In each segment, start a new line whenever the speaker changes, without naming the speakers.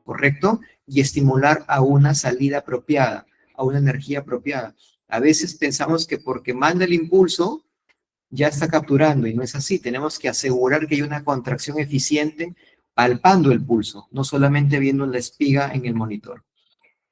¿correcto? Y estimular a una salida apropiada, a una energía apropiada. A veces pensamos que porque manda el impulso, ya está capturando, y no es así. Tenemos que asegurar que hay una contracción eficiente palpando el pulso, no solamente viendo la espiga en el monitor.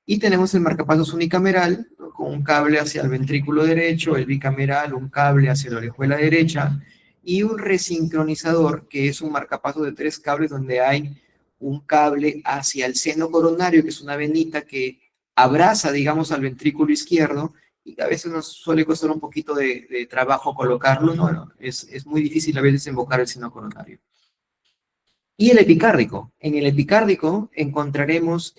Y tenemos el marcapasos unicameral, ¿no? Con un cable hacia el ventrículo derecho, el bicameral, un cable hacia la orejuela derecha, y un resincronizador, que es un marcapasos de 3 cables donde hay un cable hacia el seno coronario, que es una venita que abraza, digamos, al ventrículo izquierdo, y a veces nos suele costar un poquito de trabajo colocarlo, ¿no? Es muy difícil a veces invocar el seno coronario. Y el epicárdico. En el epicárdico encontraremos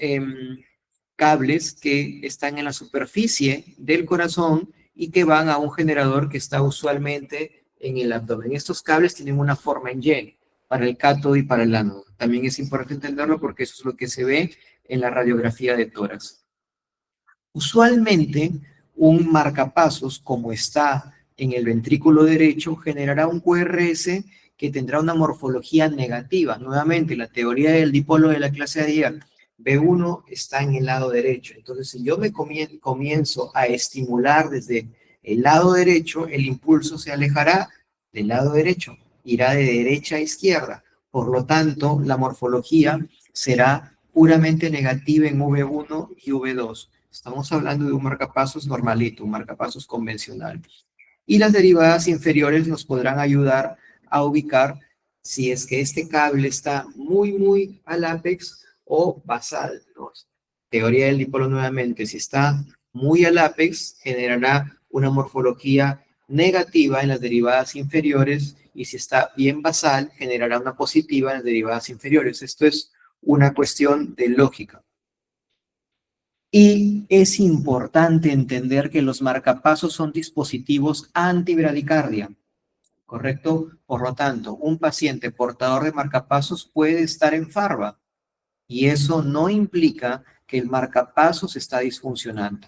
cables que están en la superficie del corazón y que van a un generador que está usualmente en el abdomen. Estos cables tienen una forma en Y para el cátodo y para el ánodo. También es importante entenderlo porque eso es lo que se ve en la radiografía de tórax. Usualmente, un marcapasos, como está en el ventrículo derecho, generará un QRS que tendrá una morfología negativa. Nuevamente, la teoría del dipolo de la clase ayer, B1 está en el lado derecho. Entonces, si yo me comienzo a estimular desde el lado derecho, el impulso se alejará del lado derecho, irá de derecha a izquierda. Por lo tanto, la morfología será puramente negativa en V1 y V2. Estamos hablando de un marcapasos normalito, un marcapasos convencional. Y las derivadas inferiores nos podrán ayudar a ubicar si es que este cable está muy al ápex o basal, ¿no? Teoría del dipolo nuevamente, si está muy al ápex, generará una morfología negativa en las derivadas inferiores, y si está bien basal, generará una positiva en las derivadas inferiores. Esto es una cuestión de lógica. Y es importante entender que los marcapasos son dispositivos antibradicardia, ¿correcto? Por lo tanto, un paciente portador de marcapasos puede estar en FARVA, y eso no implica que el marcapasos está disfuncionando.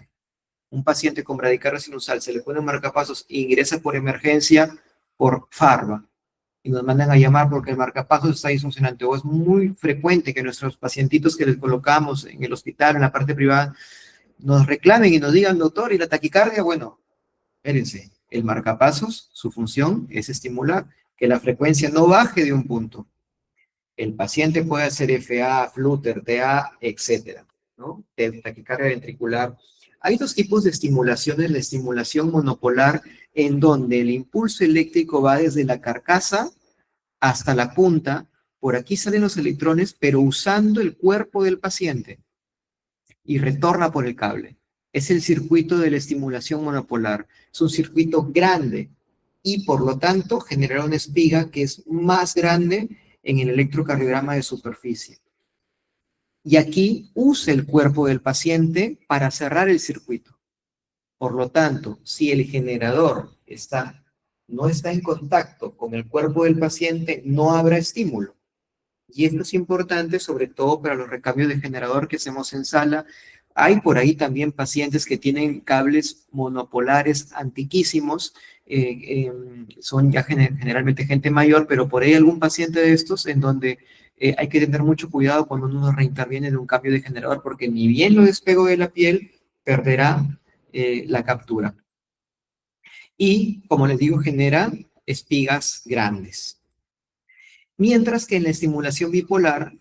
Un paciente con bradicardia sinusal se le pone un marcapasos e ingresa por emergencia por FARVA, y nos mandan a llamar porque el marcapasos está disfuncionante. O es muy frecuente que nuestros pacientitos que les colocamos en el hospital, en la parte privada, nos reclamen y nos digan, doctor, ¿y la taquicardia? Bueno, espérense, el marcapasos, su función es estimular que la frecuencia no baje de un punto. El paciente puede hacer FA, flutter, TA, etcétera, ¿no? De taquicardia ventricular. Hay dos tipos de estimulaciones: la estimulación monopolar, en donde el impulso eléctrico va desde la carcasa hasta la punta. Por aquí salen los electrones, pero usando el cuerpo del paciente, y retorna por el cable. Es el circuito de la estimulación monopolar. Es un circuito grande y por lo tanto generará una espiga que es más grande en el electrocardiograma de superficie. Y aquí usa el cuerpo del paciente para cerrar el circuito. Por lo tanto, si el generador no está en contacto con el cuerpo del paciente, no habrá estímulo. Y esto es importante, sobre todo para los recambios de generador que hacemos en sala. Hay por ahí también pacientes que tienen cables monopolares antiquísimos, son ya generalmente gente mayor, pero por ahí algún paciente de estos en donde hay que tener mucho cuidado cuando uno reinterviene de un cambio de generador, porque ni bien lo despego de la piel, perderá la captura. Y, como les digo, genera espigas grandes. Mientras que en la estimulación bipolar,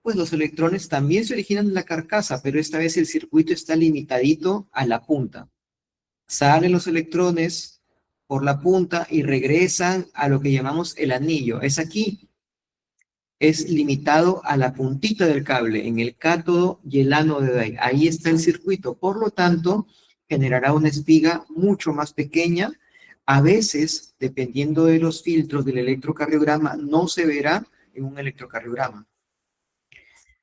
pues los electrones también se originan en la carcasa, pero esta vez el circuito está limitadito a la punta. Salen los electrones por la punta y regresan a lo que llamamos el anillo. Es aquí. Es limitado a la puntita del cable, en el cátodo y el ánodo de ahí. Ahí está el circuito. Por lo tanto, generará una espiga mucho más pequeña. A veces, dependiendo de los filtros del electrocardiograma, no se verá en un electrocardiograma.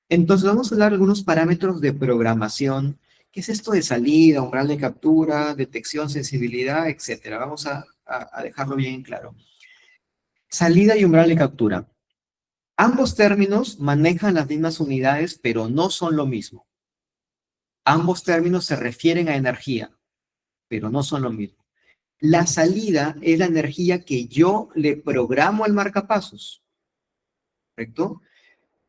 Entonces, vamos a hablar de algunos parámetros de programación. ¿Qué es esto de salida, umbral de captura, detección, sensibilidad, etcétera? Vamos a dejarlo bien claro. Salida y umbral de captura. Ambos términos manejan las mismas unidades, pero no son lo mismo. Ambos términos se refieren a energía, pero no son lo mismo. La salida es la energía que yo le programo al marcapasos, ¿correcto?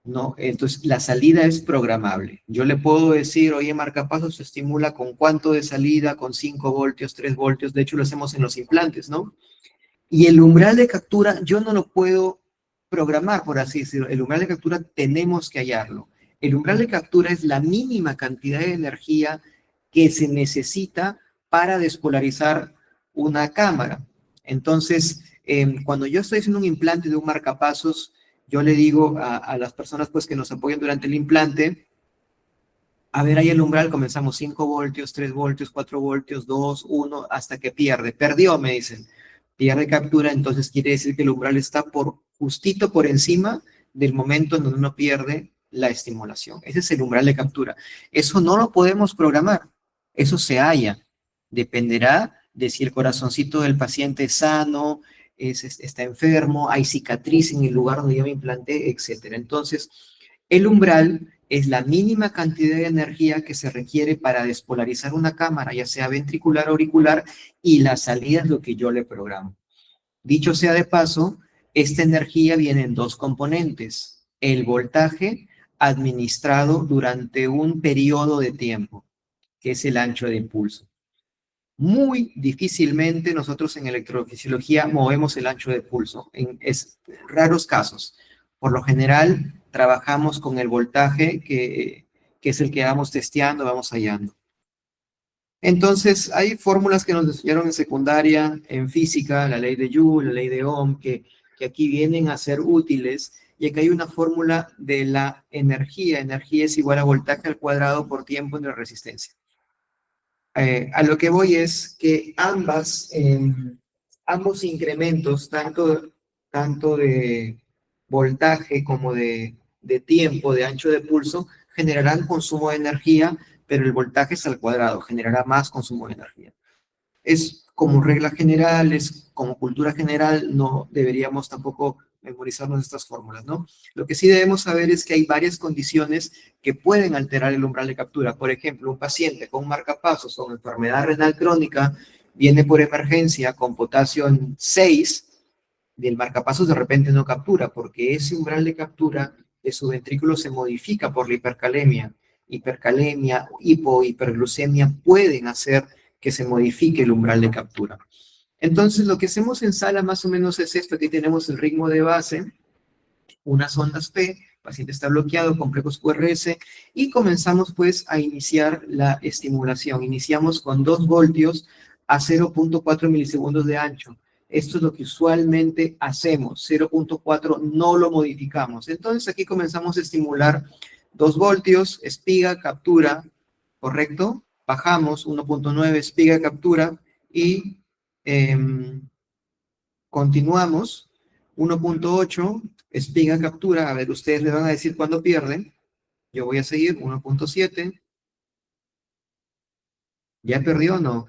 ¿no? Entonces, la salida es programable. Yo le puedo decir, oye, marcapasos se estimula con cuánto de salida, con 5 voltios, 3 voltios, de hecho lo hacemos en los implantes, ¿no? Y el umbral de captura yo no lo puedo programar, por así decirlo. El umbral de captura tenemos que hallarlo. El umbral de captura es la mínima cantidad de energía que se necesita para despolarizar una cámara. Entonces, cuando yo estoy haciendo un implante de un marcapasos, yo le digo a las personas pues, que nos apoyan durante el implante, a ver, ahí el umbral, comenzamos 5 voltios, 3 voltios, 4 voltios, 2, 1, hasta que pierde. Perdió, me dicen. Pierde captura, entonces quiere decir que el umbral está justito por encima del momento en donde uno pierde la estimulación. Ese es el umbral de captura. Eso no lo podemos programar. Eso se halla. Dependerá de si el corazoncito del paciente es sano, está enfermo, hay cicatriz en el lugar donde yo me implanté, etc. Entonces, el umbral es la mínima cantidad de energía que se requiere para despolarizar una cámara, ya sea ventricular o auricular, y la salida es lo que yo le programo. Dicho sea de paso, esta energía viene en dos componentes. El voltaje administrado durante un periodo de tiempo, que es el ancho de impulso. Muy difícilmente nosotros en electrofisiología movemos el ancho de pulso, en raros casos. Por lo general, trabajamos con el voltaje que es el que vamos testeando, vamos hallando. Entonces, hay fórmulas que nos enseñaron en secundaria, en física, la ley de Joule, la ley de Ohm, que aquí vienen a ser útiles, y aquí hay una fórmula de la energía. Energía es igual a voltaje al cuadrado por tiempo en la resistencia. A lo que voy es que ambos incrementos, tanto de voltaje como de tiempo, de ancho de pulso, generarán consumo de energía, pero el voltaje es al cuadrado, generará más consumo de energía. Es como regla general, es como cultura general, no deberíamos tampoco memorizarnos estas fórmulas, ¿no? Lo que sí debemos saber es que hay varias condiciones que pueden alterar el umbral de captura. Por ejemplo, un paciente con marcapasos o enfermedad renal crónica viene por emergencia con potasio en 6 y el marcapasos de repente no captura porque ese umbral de captura de su ventrículo se modifica por la hipercalemia. Hipercalemia, hiperglucemia pueden hacer que se modifique el umbral de captura. Entonces, lo que hacemos en sala más o menos es esto. Aquí tenemos el ritmo de base, unas ondas P, el paciente está bloqueado, complejos QRS, y comenzamos pues a iniciar la estimulación. Iniciamos con 2 voltios a 0.4 milisegundos de ancho. Esto es lo que usualmente hacemos. 0.4 no lo modificamos. Entonces, aquí comenzamos a estimular 2 voltios, espiga, captura, ¿correcto? Bajamos 1.9, espiga, captura, y continuamos 1.8, espiga, captura. A ver, ustedes le van a decir cuándo pierden. Yo voy a seguir 1.7. ¿Ya perdió o no?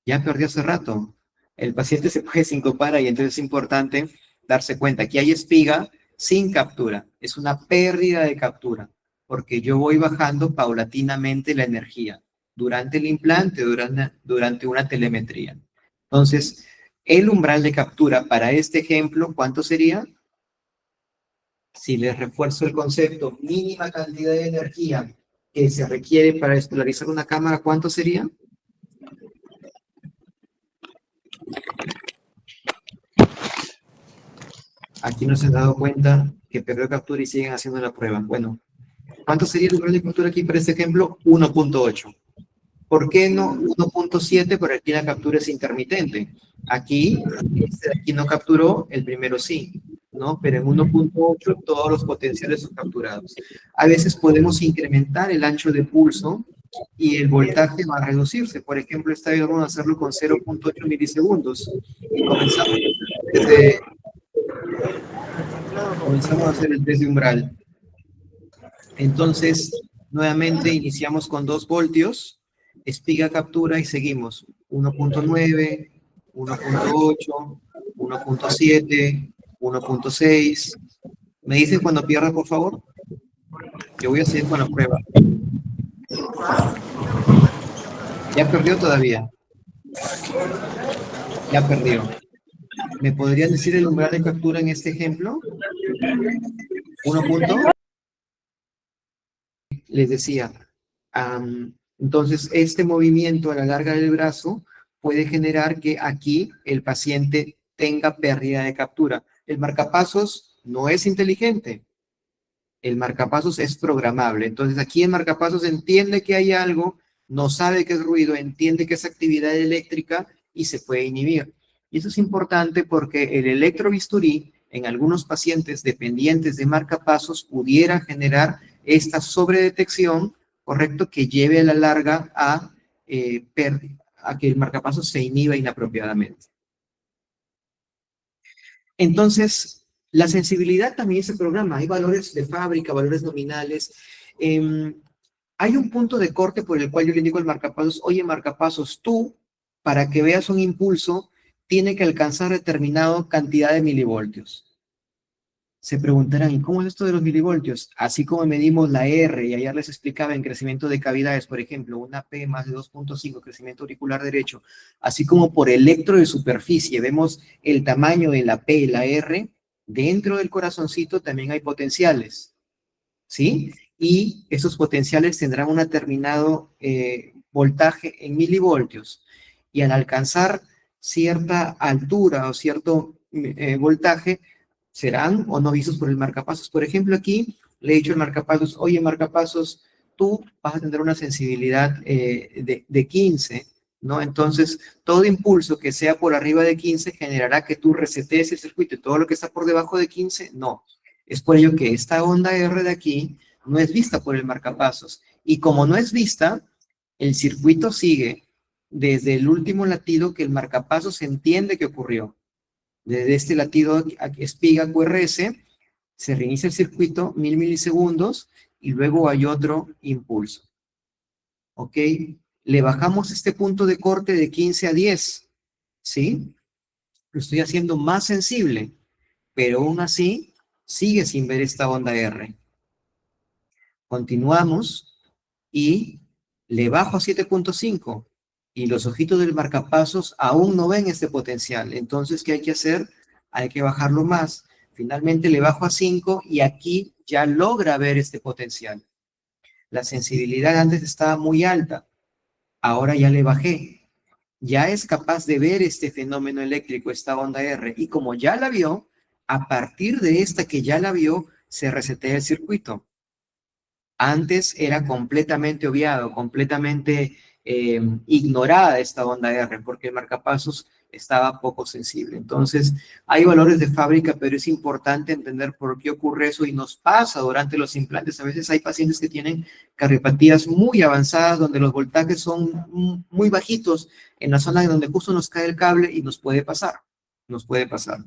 Ya perdió hace rato. El paciente se puede sincopar y entonces es importante darse cuenta que hay espiga sin captura. Es una pérdida de captura, porque yo voy bajando paulatinamente la energía durante el implante, durante una telemetría. Entonces, el umbral de captura para este ejemplo, ¿cuánto sería? Si les refuerzo el concepto, mínima cantidad de energía que se requiere para despolarizar una cámara, ¿cuánto sería? Aquí no se han dado cuenta que perdió captura y siguen haciendo la prueba. Bueno, ¿cuánto sería el umbral de captura aquí para este ejemplo? 1.8. ¿Por qué no 1.7? Porque aquí la captura es intermitente. Aquí, este de aquí no capturó, el primero sí, ¿no? Pero en 1.8 todos los potenciales son capturados. A veces podemos incrementar el ancho de pulso y el voltaje va a reducirse. Por ejemplo, esta vez vamos a hacerlo con 0.8 milisegundos. Y comenzamos a hacer el test de umbral. Entonces, nuevamente iniciamos con 2 voltios, espiga, captura y seguimos 1.9, 1.8, 1.7, 1.6. ¿Me dicen cuando pierda, por favor? Yo voy a seguir con la prueba. ¿Ya perdió todavía? Ya perdió. ¿Me podrían decir el umbral de captura en este ejemplo? 1 punto, les decía, entonces este movimiento a la larga del brazo puede generar que aquí el paciente tenga pérdida de captura. El marcapasos no es inteligente, el marcapasos es programable. Entonces aquí el marcapasos entiende que hay algo, no sabe que es ruido, entiende que es actividad eléctrica y se puede inhibir. Y eso es importante porque el electrobisturí en algunos pacientes dependientes de marcapasos pudiera generar esta sobredetección, correcto, que lleve a la larga a que el marcapasos se inhiba inapropiadamente. Entonces, la sensibilidad también se programa. Hay valores de fábrica, valores nominales. Hay un punto de corte por el cual yo le digo al marcapasos, oye, marcapasos, tú, para que veas un impulso, tiene que alcanzar determinada cantidad de milivoltios. Se preguntarán, ¿y cómo es esto de los milivoltios? Así como medimos la R, y ayer les explicaba en crecimiento de cavidades, por ejemplo, una P más de 2.5, crecimiento auricular derecho, así como por electro de superficie, vemos el tamaño de la P y la R, dentro del corazoncito también hay potenciales, ¿sí? Y esos potenciales tendrán un determinado voltaje en milivoltios, y al alcanzar cierta altura o cierto voltaje, serán o no vistos por el marcapasos. Por ejemplo, aquí le he dicho al marcapasos, oye, marcapasos, tú vas a tener una sensibilidad de 15, ¿no? Entonces, todo impulso que sea por arriba de 15 generará que tú resetees el circuito y todo lo que está por debajo de 15, no. Es por ello que esta onda R de aquí no es vista por el marcapasos. Y como no es vista, el circuito sigue desde el último latido que el marcapasos entiende que ocurrió. Desde este latido espiga QRS, se reinicia el circuito 1000 milisegundos y luego hay otro impulso. ¿Ok? Le bajamos este punto de corte de 15 a 10, ¿sí? Lo estoy haciendo más sensible, pero aún así sigue sin ver esta onda R. Continuamos y le bajo a 7.5 y los ojitos del marcapasos aún no ven este potencial. Entonces, ¿qué hay que hacer? Hay que bajarlo más. Finalmente le bajo a 5 y aquí ya logra ver este potencial. La sensibilidad antes estaba muy alta, ahora ya le bajé. Ya es capaz de ver este fenómeno eléctrico, esta onda R, y como ya la vio, a partir de esta que ya la vio, se resetea el circuito. Antes era completamente obviado, completamente ignorada esta onda R, porque el marcapasos estaba poco sensible. Entonces, hay valores de fábrica, pero es importante entender por qué ocurre eso y nos pasa durante los implantes. A veces hay pacientes que tienen cardiopatías muy avanzadas, donde los voltajes son muy bajitos, en la zona donde justo nos cae el cable y nos puede pasar. Nos puede pasar.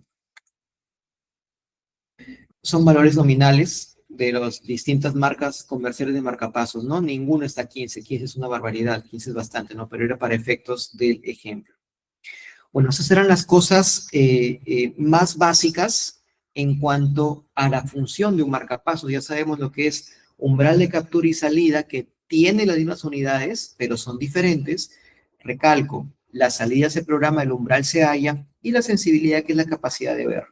Son valores nominales de las distintas marcas comerciales de marcapasos, ¿no? Ninguno está 15, 15 es una barbaridad, 15 es bastante, ¿no? Pero era para efectos del ejemplo. Bueno, esas eran las cosas más básicas en cuanto a la función de un marcapasos. Ya sabemos lo que es umbral de captura y salida, que tiene las mismas unidades, pero son diferentes. Recalco, la salida se programa, el umbral se halla, y la sensibilidad, que es la capacidad de ver.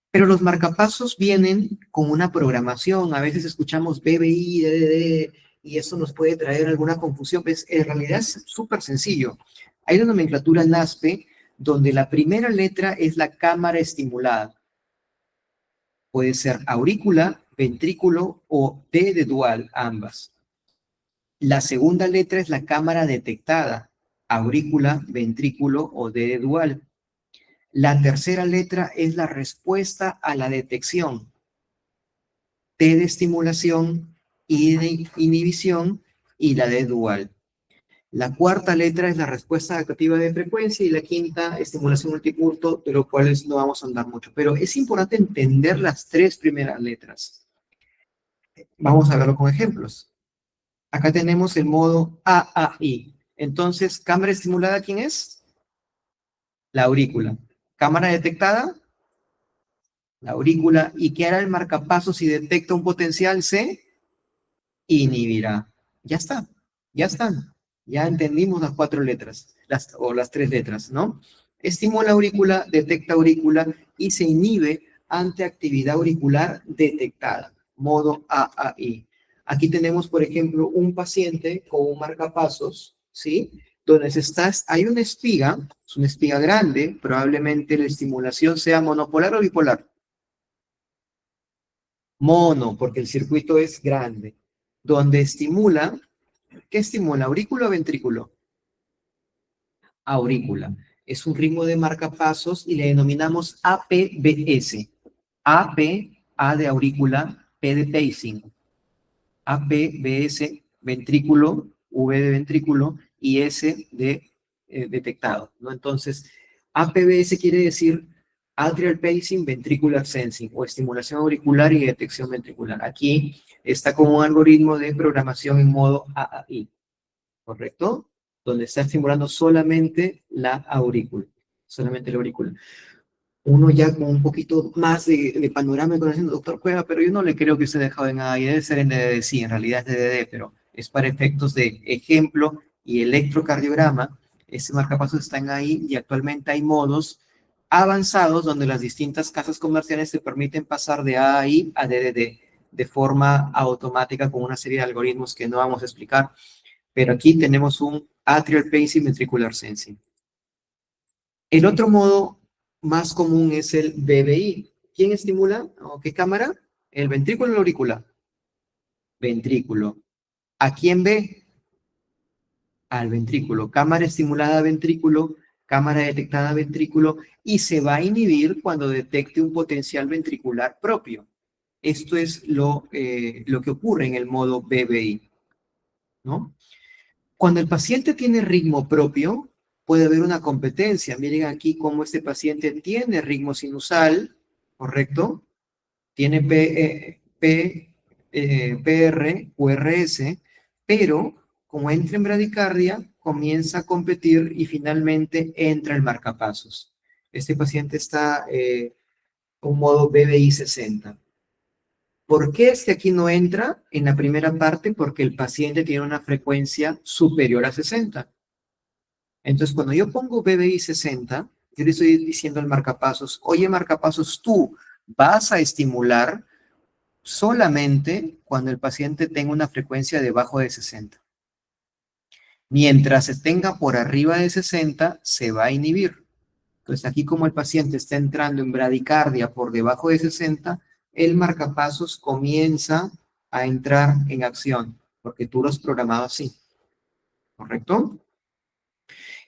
Pero los marcapasos vienen con una programación. A veces escuchamos BBI, DDD, y eso nos puede traer alguna confusión. Pues en realidad es súper sencillo. Hay una nomenclatura NASPE donde la primera letra es la cámara estimulada. Puede ser aurícula, ventrículo o D de dual, ambas. La segunda letra es la cámara detectada, aurícula, ventrículo o D de dual. La tercera letra es la respuesta a la detección. T de estimulación, I de inhibición y la D dual. La cuarta letra es la respuesta adaptativa de frecuencia y la quinta, estimulación multipunto, de lo cual no vamos a andar mucho. Pero es importante entender las tres primeras letras. Vamos a verlo con ejemplos. Acá tenemos el modo AAI. Entonces, cámara estimulada, ¿quién es? La aurícula. Cámara detectada, la aurícula. ¿Y qué hará el marcapasos si detecta un potencial? Se inhibirá. Ya está, ya están. Ya entendimos las cuatro letras, o las tres letras, ¿no? Estimula aurícula, detecta aurícula y se inhibe ante actividad auricular detectada, modo AAI. Aquí tenemos, por ejemplo, un paciente con un marcapasos, ¿sí? Donde hay una espiga, es una espiga grande, probablemente la estimulación sea monopolar o bipolar. Mono, porque el circuito es grande, donde estimula, ¿qué estimula? ¿Aurículo o ventrículo? Aurícula. Es un ritmo de marcapasos y le denominamos APBS. AP, A de aurícula, P de pacing. APBS, ventrículo, V de ventrículo y S de detectado, ¿no? Entonces, APBS quiere decir Atrial Pacing Ventricular Sensing o estimulación auricular y detección ventricular. Aquí está como un algoritmo de programación en modo AAI, ¿correcto? Donde está estimulando solamente la aurícula, solamente la aurícula. Uno ya con un poquito más de panorama conociendo doctor Cueva, pero yo no le creo que usted dejado en A y debe ser en DDD, sí, en realidad es DDD, pero es para efectos de ejemplo y electrocardiograma. Ese marcapasos está en ahí y actualmente hay modos avanzados donde las distintas casas comerciales te permiten pasar de AI a DDD de forma automática con una serie de algoritmos que no vamos a explicar, pero aquí tenemos un Atrial Pacing Ventricular Sensing. El otro modo más común es el BBI. ¿Quién estimula? ¿O qué cámara? ¿El ventrículo o la aurícula? Ventrículo. ¿A quién ve? Al ventrículo. Cámara estimulada ventrículo, cámara detectada ventrículo, y se va a inhibir cuando detecte un potencial ventricular propio. Esto es lo que ocurre en el modo BBI, ¿no? Cuando el paciente tiene ritmo propio, puede haber una competencia. Miren aquí cómo este paciente tiene ritmo sinusal, ¿correcto? Tiene PR, QRS, pero como entra en bradicardia, comienza a competir y finalmente entra el marcapasos. Este paciente está con modo BBI 60. ¿Por qué es que aquí no entra en la primera parte? Porque el paciente tiene una frecuencia superior a 60. Entonces, cuando yo pongo BBI 60, yo le estoy diciendo al marcapasos, oye, marcapasos, tú vas a estimular solamente cuando el paciente tenga una frecuencia debajo de 60. Mientras se tenga por arriba de 60, se va a inhibir. Entonces, aquí como el paciente está entrando en bradicardia por debajo de 60, el marcapasos comienza a entrar en acción, porque tú lo has programado así, ¿correcto?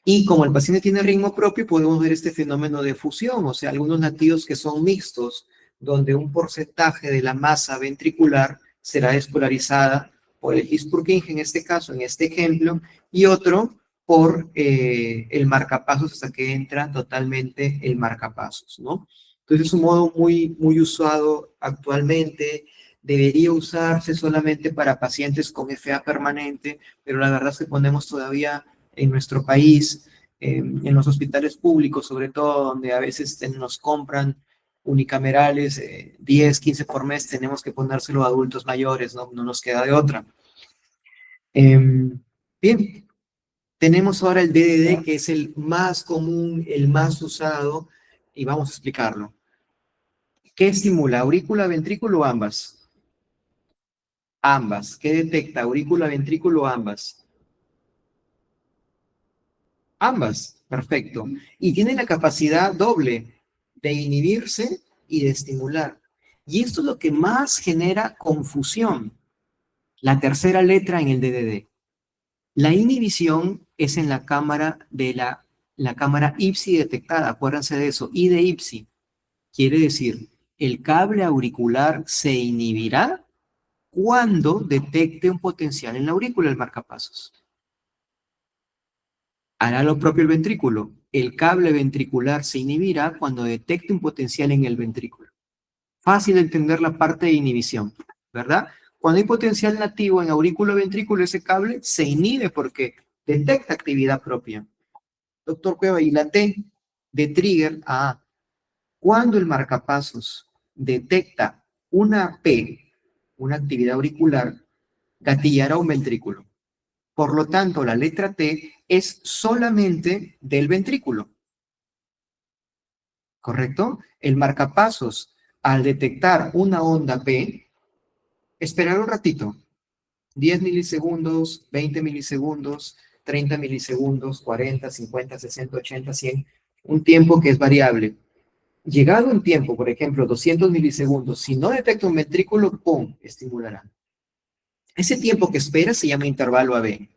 Y como el paciente tiene ritmo propio, podemos ver este fenómeno de fusión, o sea, algunos latidos que son mixtos, donde un porcentaje de la masa ventricular será despolarizada por el His-Purkinje en este caso, en este ejemplo, y otro por el marcapasos hasta que entra totalmente el marcapasos, ¿no? Entonces es un modo muy, muy usado actualmente, debería usarse solamente para pacientes con FA permanente, pero la verdad es que ponemos todavía en nuestro país, en los hospitales públicos, sobre todo, donde a veces nos compran unicamerales, 10, 15 por mes, tenemos que ponérselo a adultos mayores, ¿no? No nos queda de otra. Bien, tenemos ahora el DDD, que es el más común, el más usado, y vamos a explicarlo. ¿Qué estimula? ¿Aurícula, ventrículo o ambas? Ambas. ¿Qué detecta? ¿Aurícula, ventrículo o ambas? Ambas, perfecto. Y tiene la capacidad doble de inhibirse y de estimular. Y esto es lo que más genera confusión. La tercera letra en el DDD. La inhibición es en la cámara de la cámara IPSI detectada. Acuérdense de eso. I de IPSI. Quiere decir, el cable auricular se inhibirá cuando detecte un potencial en la aurícula, el marcapasos. Hará lo propio el ventrículo. El cable ventricular se inhibirá cuando detecte un potencial en el ventrículo. Fácil de entender la parte de inhibición, ¿verdad? Cuando hay potencial nativo en aurículo-ventrículo, ese cable se inhibe porque detecta actividad propia. Doctor Cueva, y la T de trigger, cuando el marcapasos detecta una P, una actividad auricular, gatillará un ventrículo. Por lo tanto, la letra T es solamente del ventrículo, ¿correcto? El marcapasos Al detectar una onda P, esperar un ratito, 10 milisegundos, 20 milisegundos, 30 milisegundos, 40, 50, 60, 80, 100, un tiempo que es variable. Llegado un tiempo, por ejemplo, 200 milisegundos, si no detecta un ventrículo, ¡pum!, estimulará. Ese tiempo que espera se llama intervalo AB,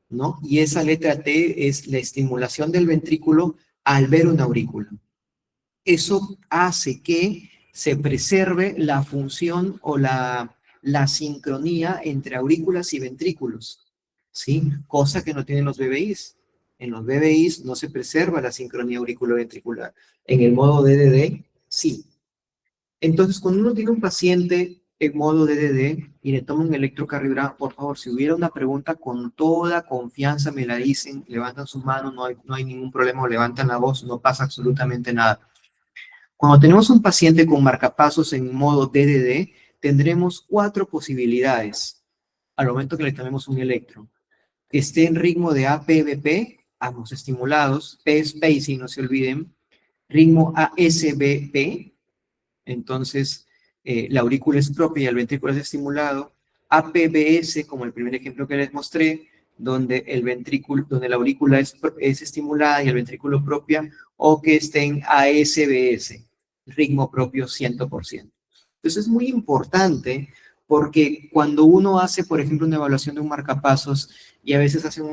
¿no? Y esa letra T es la estimulación del ventrículo al ver una aurícula. Eso hace que se preserve la función o la sincronía entre aurículas y ventrículos, ¿sí? Cosa que no tienen los BBIs. En los BBIs no se preserva la sincronía auriculoventricular. En el modo DDD, sí. Entonces, cuando uno tiene un paciente en modo DDD y le toma un electrocardiograma, por favor, si hubiera una pregunta con toda confianza, me la dicen, levantan su mano, no hay ningún problema, o levantan la voz, no pasa absolutamente nada. Cuando tenemos un paciente con marcapasos en modo DDD, tendremos 4 posibilidades al momento que le tomemos un electro. Que esté en ritmo de APBP, ambos estimulados, P spacing, no se olviden, ritmo ASBP, entonces la aurícula es propia y el ventrículo es estimulado, APBS, como el primer ejemplo que les mostré, donde el ventrículo, donde la aurícula es estimulada y el ventrículo propia, o que esté en ASBS, ritmo propio 100%. Entonces es muy importante porque cuando uno hace, por ejemplo, una evaluación de un marcapasos y a veces hacen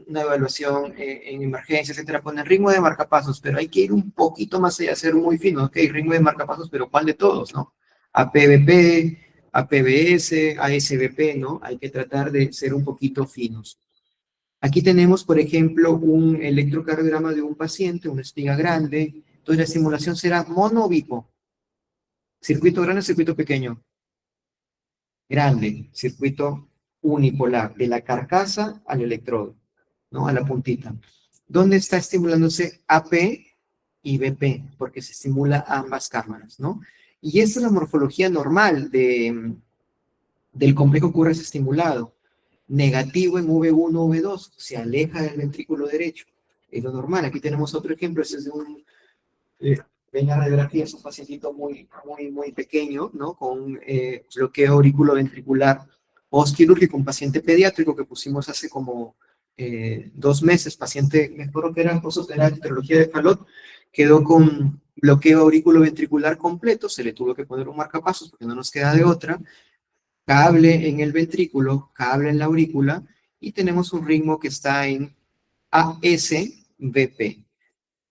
una evaluación en emergencia, etcétera, ponen ritmo de marcapasos, pero hay que ir un poquito más allá, ser muy fino, ok, ritmo de marcapasos, pero ¿cuál de todos, no? APBP, APBS, ASBP, ¿no? Hay que tratar de ser un poquito finos. Aquí tenemos, por ejemplo, un electrocardiograma de un paciente, una espiga grande, entonces la estimulación será mono o bipo, circuito grande, circuito pequeño, grande, circuito unipolar, de la carcasa al electrodo, ¿no? A la puntita. ¿Dónde está estimulándose AP y BP? Porque se estimula ambas cámaras, ¿no? Y esta es la morfología normal del complejo QRS estimulado. Negativo en V1, V2, se aleja del ventrículo derecho. Es lo normal. Aquí tenemos otro ejemplo, este es de un eh, ven la radiografía, es un pacientito muy pequeño, ¿no? Con bloqueo auriculoventricular postquirúrgico, un paciente pediátrico que pusimos hace como 2 meses, paciente, me acuerdo que era posoperal, teología de Fallot, quedó con bloqueo auriculoventricular completo, se le tuvo que poner un marcapasos porque no nos queda de otra, cable en el ventrículo, cable en la aurícula, y tenemos un ritmo que está en ASBP.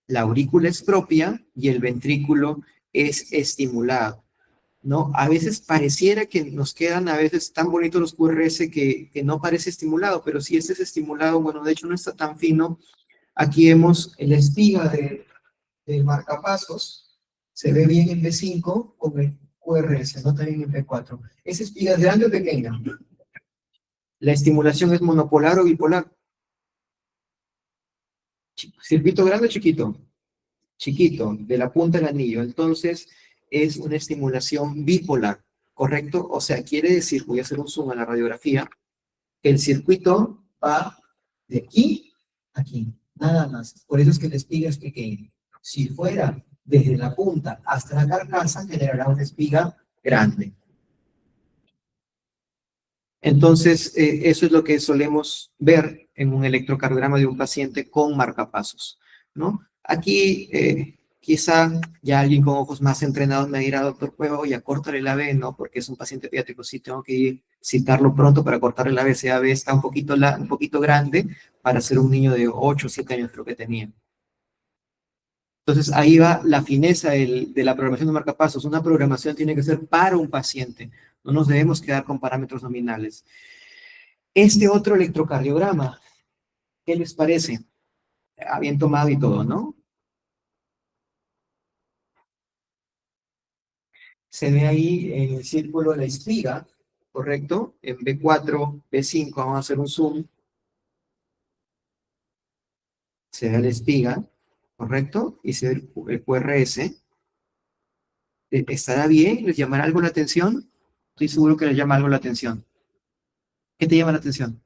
La aurícula es propia y el ventrículo es estimulado, ¿no? A veces pareciera que nos quedan a veces tan bonitos los QRS que no parece estimulado, pero si este es estimulado, bueno, de hecho no está tan fino. Aquí vemos la espiga de marcapasos, se ve bien en B5 con el QRS, no también en B4. ¿Esa espiga es grande o pequeña? La estimulación es monopolar o bipolar. Circuito grande o chiquito. Chiquito, de la punta del anillo. Entonces, es una estimulación bipolar, ¿correcto? O sea, quiere decir, voy a hacer un zoom a la radiografía, que el circuito va de aquí a aquí, nada más. Por eso es que la espiga es pequeña. Si fuera desde la punta hasta la carcasa, generará una espiga grande. Entonces, eso es lo que solemos ver en un electrocardiograma de un paciente con marcapasos, ¿no? Aquí, quizá ya alguien con ojos más entrenados me dirá, doctor Cueva, oye, córtale la B, ¿no? Porque es un paciente pediátrico, sí tengo que ir, citarlo pronto para cortarle la B. Esa B está un poquito grande para ser un niño de 8 o 7 años, creo que tenía. Entonces, ahí va la fineza de la programación de marcapasos. Una programación tiene que ser para un paciente. No nos debemos quedar con parámetros nominales. Este otro electrocardiograma, ¿qué les parece? Bien tomado y todo, ¿no? Se ve ahí en el círculo de la espiga, ¿correcto? En B4, B5, vamos a hacer un zoom. Se ve la espiga, ¿correcto? Y se ve el QRS. ¿Estará bien? ¿Les llamará algo la atención? Estoy seguro que les llama algo la atención. ¿Qué te llama la atención?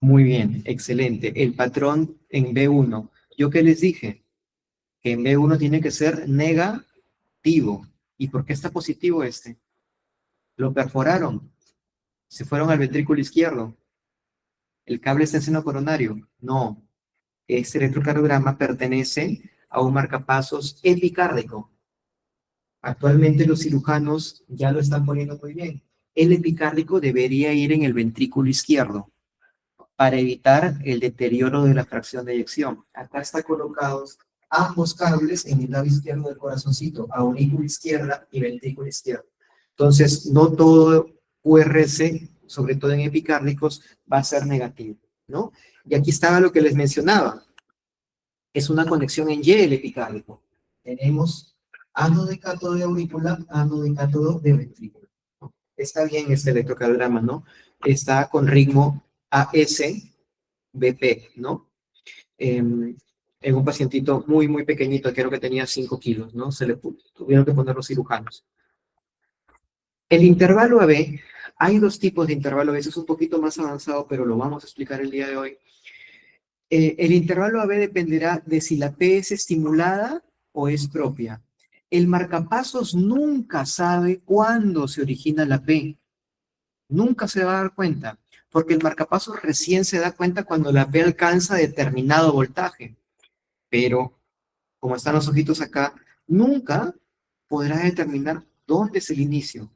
Muy bien, excelente. El patrón en B1. ¿Yo qué les dije? que en B1 tiene que ser negativo. ¿Y por qué está positivo este? Lo perforaron, se fueron al ventrículo izquierdo. ¿El cable está en seno coronario? No. Este electrocardiograma pertenece a un marcapasos epicárdico. Actualmente los cirujanos ya lo están poniendo muy bien. El epicárdico debería ir en el ventrículo izquierdo para evitar el deterioro de la fracción de eyección. Acá están colocados ambos cables en el lado izquierdo del corazoncito, aurícula izquierda y ventrículo izquierdo. Entonces, no todo URC, sobre todo en epicárdicos, va a ser negativo, ¿no? Y aquí estaba lo que les mencionaba. Es una conexión en Y el epicárdico. Tenemos ánodo de cátodo de aurícula, ánodo de cátodo de ventrículo. Está bien este electrocardiograma, ¿no? Está con ritmo AS-BP, ¿no? En un pacientito muy, muy pequeñito, creo que tenía 5 kilos, ¿no? Se le tuvieron que poner los cirujanos. El intervalo AB, hay dos tipos de intervalo AB, eso es un poquito más avanzado, pero lo vamos a explicar el día de hoy. El intervalo AB dependerá de si la P es estimulada o es propia. El marcapasos nunca sabe cuándo se origina la P. Nunca se va a dar cuenta, porque el marcapasos recién se da cuenta cuando la P alcanza determinado voltaje. Pero, como están los ojitos acá, nunca podrá determinar dónde es el inicio.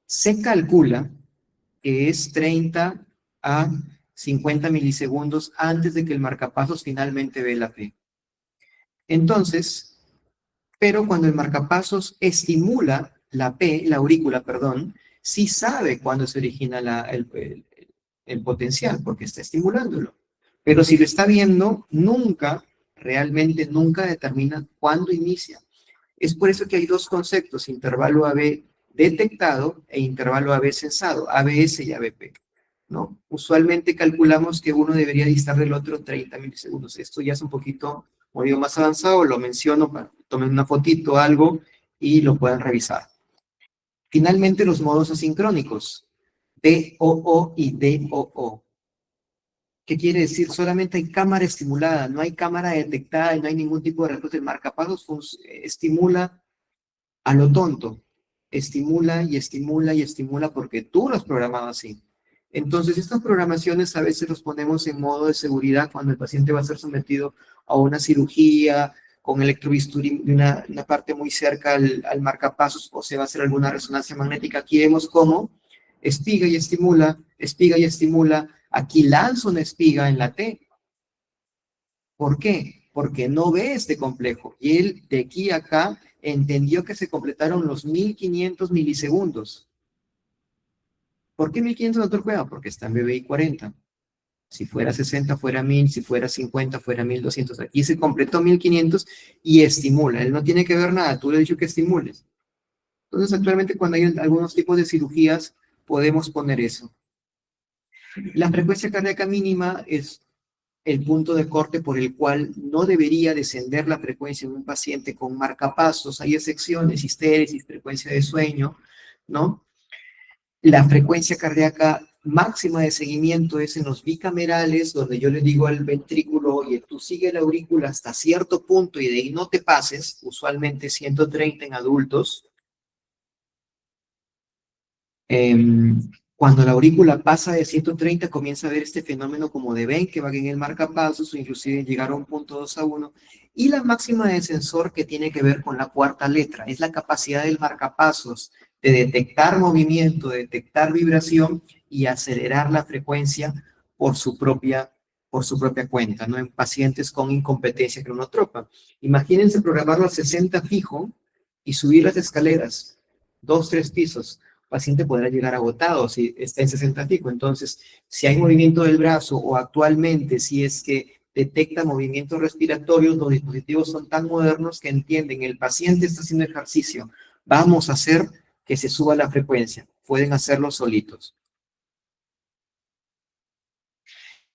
Se calcula que es 30 a 50 milisegundos antes de que el marcapasos finalmente ve la P. Entonces, pero cuando el marcapasos estimula la P, la aurícula, perdón, sí sabe cuándo se origina el potencial, porque está estimulándolo. Pero si lo está viendo, nunca, realmente nunca determina cuándo inicia. Es por eso que hay dos conceptos, intervalo AB detectado e intervalo AB sensado, ABS y ABP, ¿no? Usualmente calculamos que uno debería distar del otro 30 milisegundos. Esto ya es un poquito más avanzado, lo menciono para que tomen una fotito o algo y lo puedan revisar. Finalmente, los modos asincrónicos, DOO y DOO. ¿Qué quiere decir? Solamente hay cámara estimulada, no hay cámara detectada y no hay ningún tipo de respuesta. El marcapasos estimula a lo tonto. Estimula y estimula y estimula porque tú lo has programado así. Entonces, estas programaciones a veces los ponemos en modo de seguridad cuando el paciente va a ser sometido a una cirugía con electrobisturí de una parte muy cerca al marcapasos o se va a hacer alguna resonancia magnética. Aquí vemos cómo espiga y estimula, espiga y estimula. Aquí lanza una espiga en la T. ¿Por qué? Porque no ve este complejo. Y él de aquí a acá entendió que se completaron los 1500 milisegundos. ¿Por qué 1500, doctor Cueva? Porque está en BBI 40. Si fuera 60, fuera 1000. Si fuera 50, fuera 1200. Aquí se completó 1500 y estimula. Él no tiene que ver nada. Tú le has dicho que estimules. Entonces, actualmente, cuando hay algunos tipos de cirugías, podemos poner eso. La frecuencia cardíaca mínima es el punto de corte por el cual no debería descender la frecuencia en un paciente con marcapasos. Hay excepciones, histéresis, frecuencia de sueño, ¿no? La frecuencia cardíaca máxima de seguimiento es en los bicamerales, donde yo le digo al ventrículo, oye, tú sigue la aurícula hasta cierto punto y de ahí no te pases, usualmente 130 en adultos. Cuando la aurícula pasa de 130, comienza a ver este fenómeno como de ven, que va en el marcapasos o inclusive llegar a un punto 2 a 1. Y la máxima de sensor que tiene que ver con la cuarta letra, es la capacidad del marcapasos de detectar movimiento, de detectar vibración y acelerar la frecuencia por su propia cuenta, ¿no? En pacientes con incompetencia cronotropa. Imagínense programarlo a 60 fijo y subir las escaleras, 2, 3 pisos. Paciente podrá llegar agotado si está en 60 pico. Entonces, si hay movimiento del brazo o actualmente si es que detecta movimientos respiratorios, los dispositivos son tan modernos que entienden, el paciente está haciendo ejercicio, vamos a hacer que se suba la frecuencia. Pueden hacerlo solitos.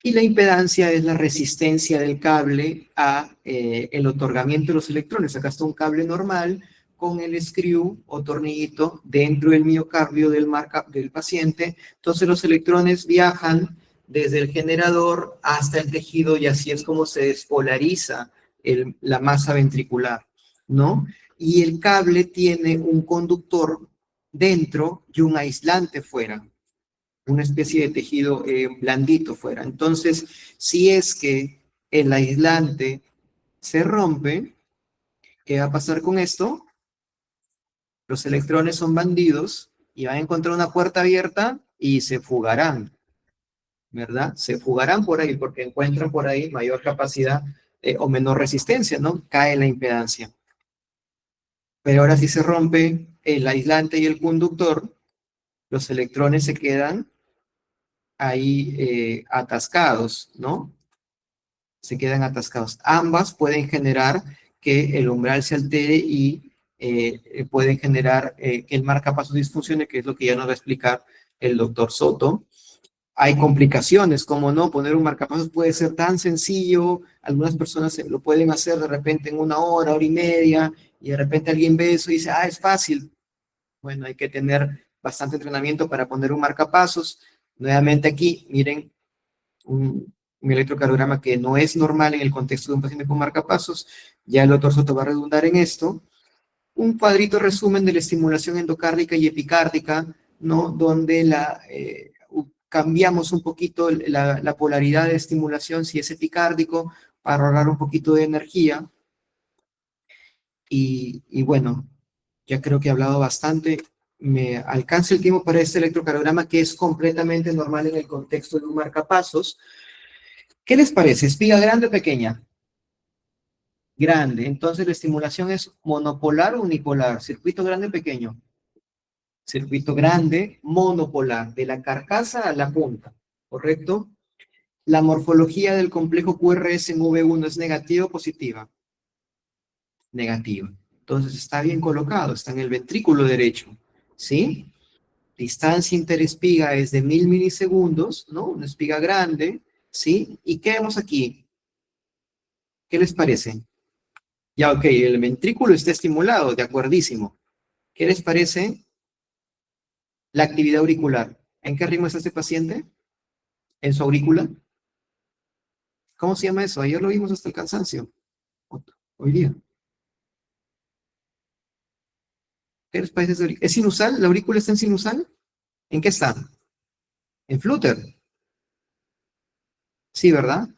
Y la impedancia es la resistencia del cable a el otorgamiento de los electrones. Acá está un cable normal con el screw o tornillito dentro del miocardio del paciente. Entonces los electrones viajan desde el generador hasta el tejido y así es como se despolariza la masa ventricular, ¿no? Y el cable tiene un conductor dentro y un aislante fuera, una especie de tejido blandito fuera. Entonces, si es que el aislante se rompe, ¿qué va a pasar con esto? Los electrones son bandidos y van a encontrar una puerta abierta y se fugarán, ¿verdad? Se fugarán por ahí porque encuentran por ahí mayor capacidad o menor resistencia, ¿no? Cae la impedancia. Pero ahora si se rompe el aislante y el conductor, los electrones se quedan ahí atascados, ¿no? Se quedan atascados. Ambas pueden generar que el umbral se altere y pueden generar que el marcapasos disfuncione, que es lo que ya nos va a explicar el doctor Soto. Hay complicaciones, como no, poner un marcapasos puede ser tan sencillo, algunas personas lo pueden hacer de repente en una hora, hora y media, y de repente alguien ve eso y dice, ah, es fácil. Bueno, hay que tener bastante entrenamiento para poner un marcapasos. Nuevamente aquí, miren, un electrocardiograma que no es normal en el contexto de un paciente con marcapasos. Ya el doctor Soto va a redundar en esto. Un cuadrito resumen de la estimulación endocárdica y epicárdica, ¿no? Donde cambiamos un poquito la polaridad de estimulación, si es epicárdico, para ahorrar un poquito de energía. Y bueno, ya creo que he hablado bastante. Me alcanza el tiempo para este electrocardiograma que es completamente normal en el contexto de un marcapasos. ¿Qué les parece? ¿Espiga grande o pequeña? Grande. Entonces la estimulación es monopolar o unipolar. Circuito grande o pequeño. Circuito grande, monopolar, de la carcasa a la punta. ¿Correcto? La morfología del complejo QRS en V1 es negativa o positiva. Negativa. Entonces está bien colocado, está en el ventrículo derecho. ¿Sí? Distancia interespiga es de 1000 milisegundos, ¿no? Una espiga grande. ¿Sí? ¿Y qué vemos aquí? ¿Qué les parece? Ya, ok, el ventrículo está estimulado, de acuerdísimo. ¿Qué les parece la actividad auricular? ¿En qué ritmo está este paciente? ¿En su aurícula? ¿Cómo se llama eso? Ayer lo vimos hasta el cansancio. Hoy día. ¿Qué les parece esa aurícula? ¿Es sinusal? ¿La aurícula está en sinusal? ¿En qué está? ¿En flúter? Sí, ¿verdad?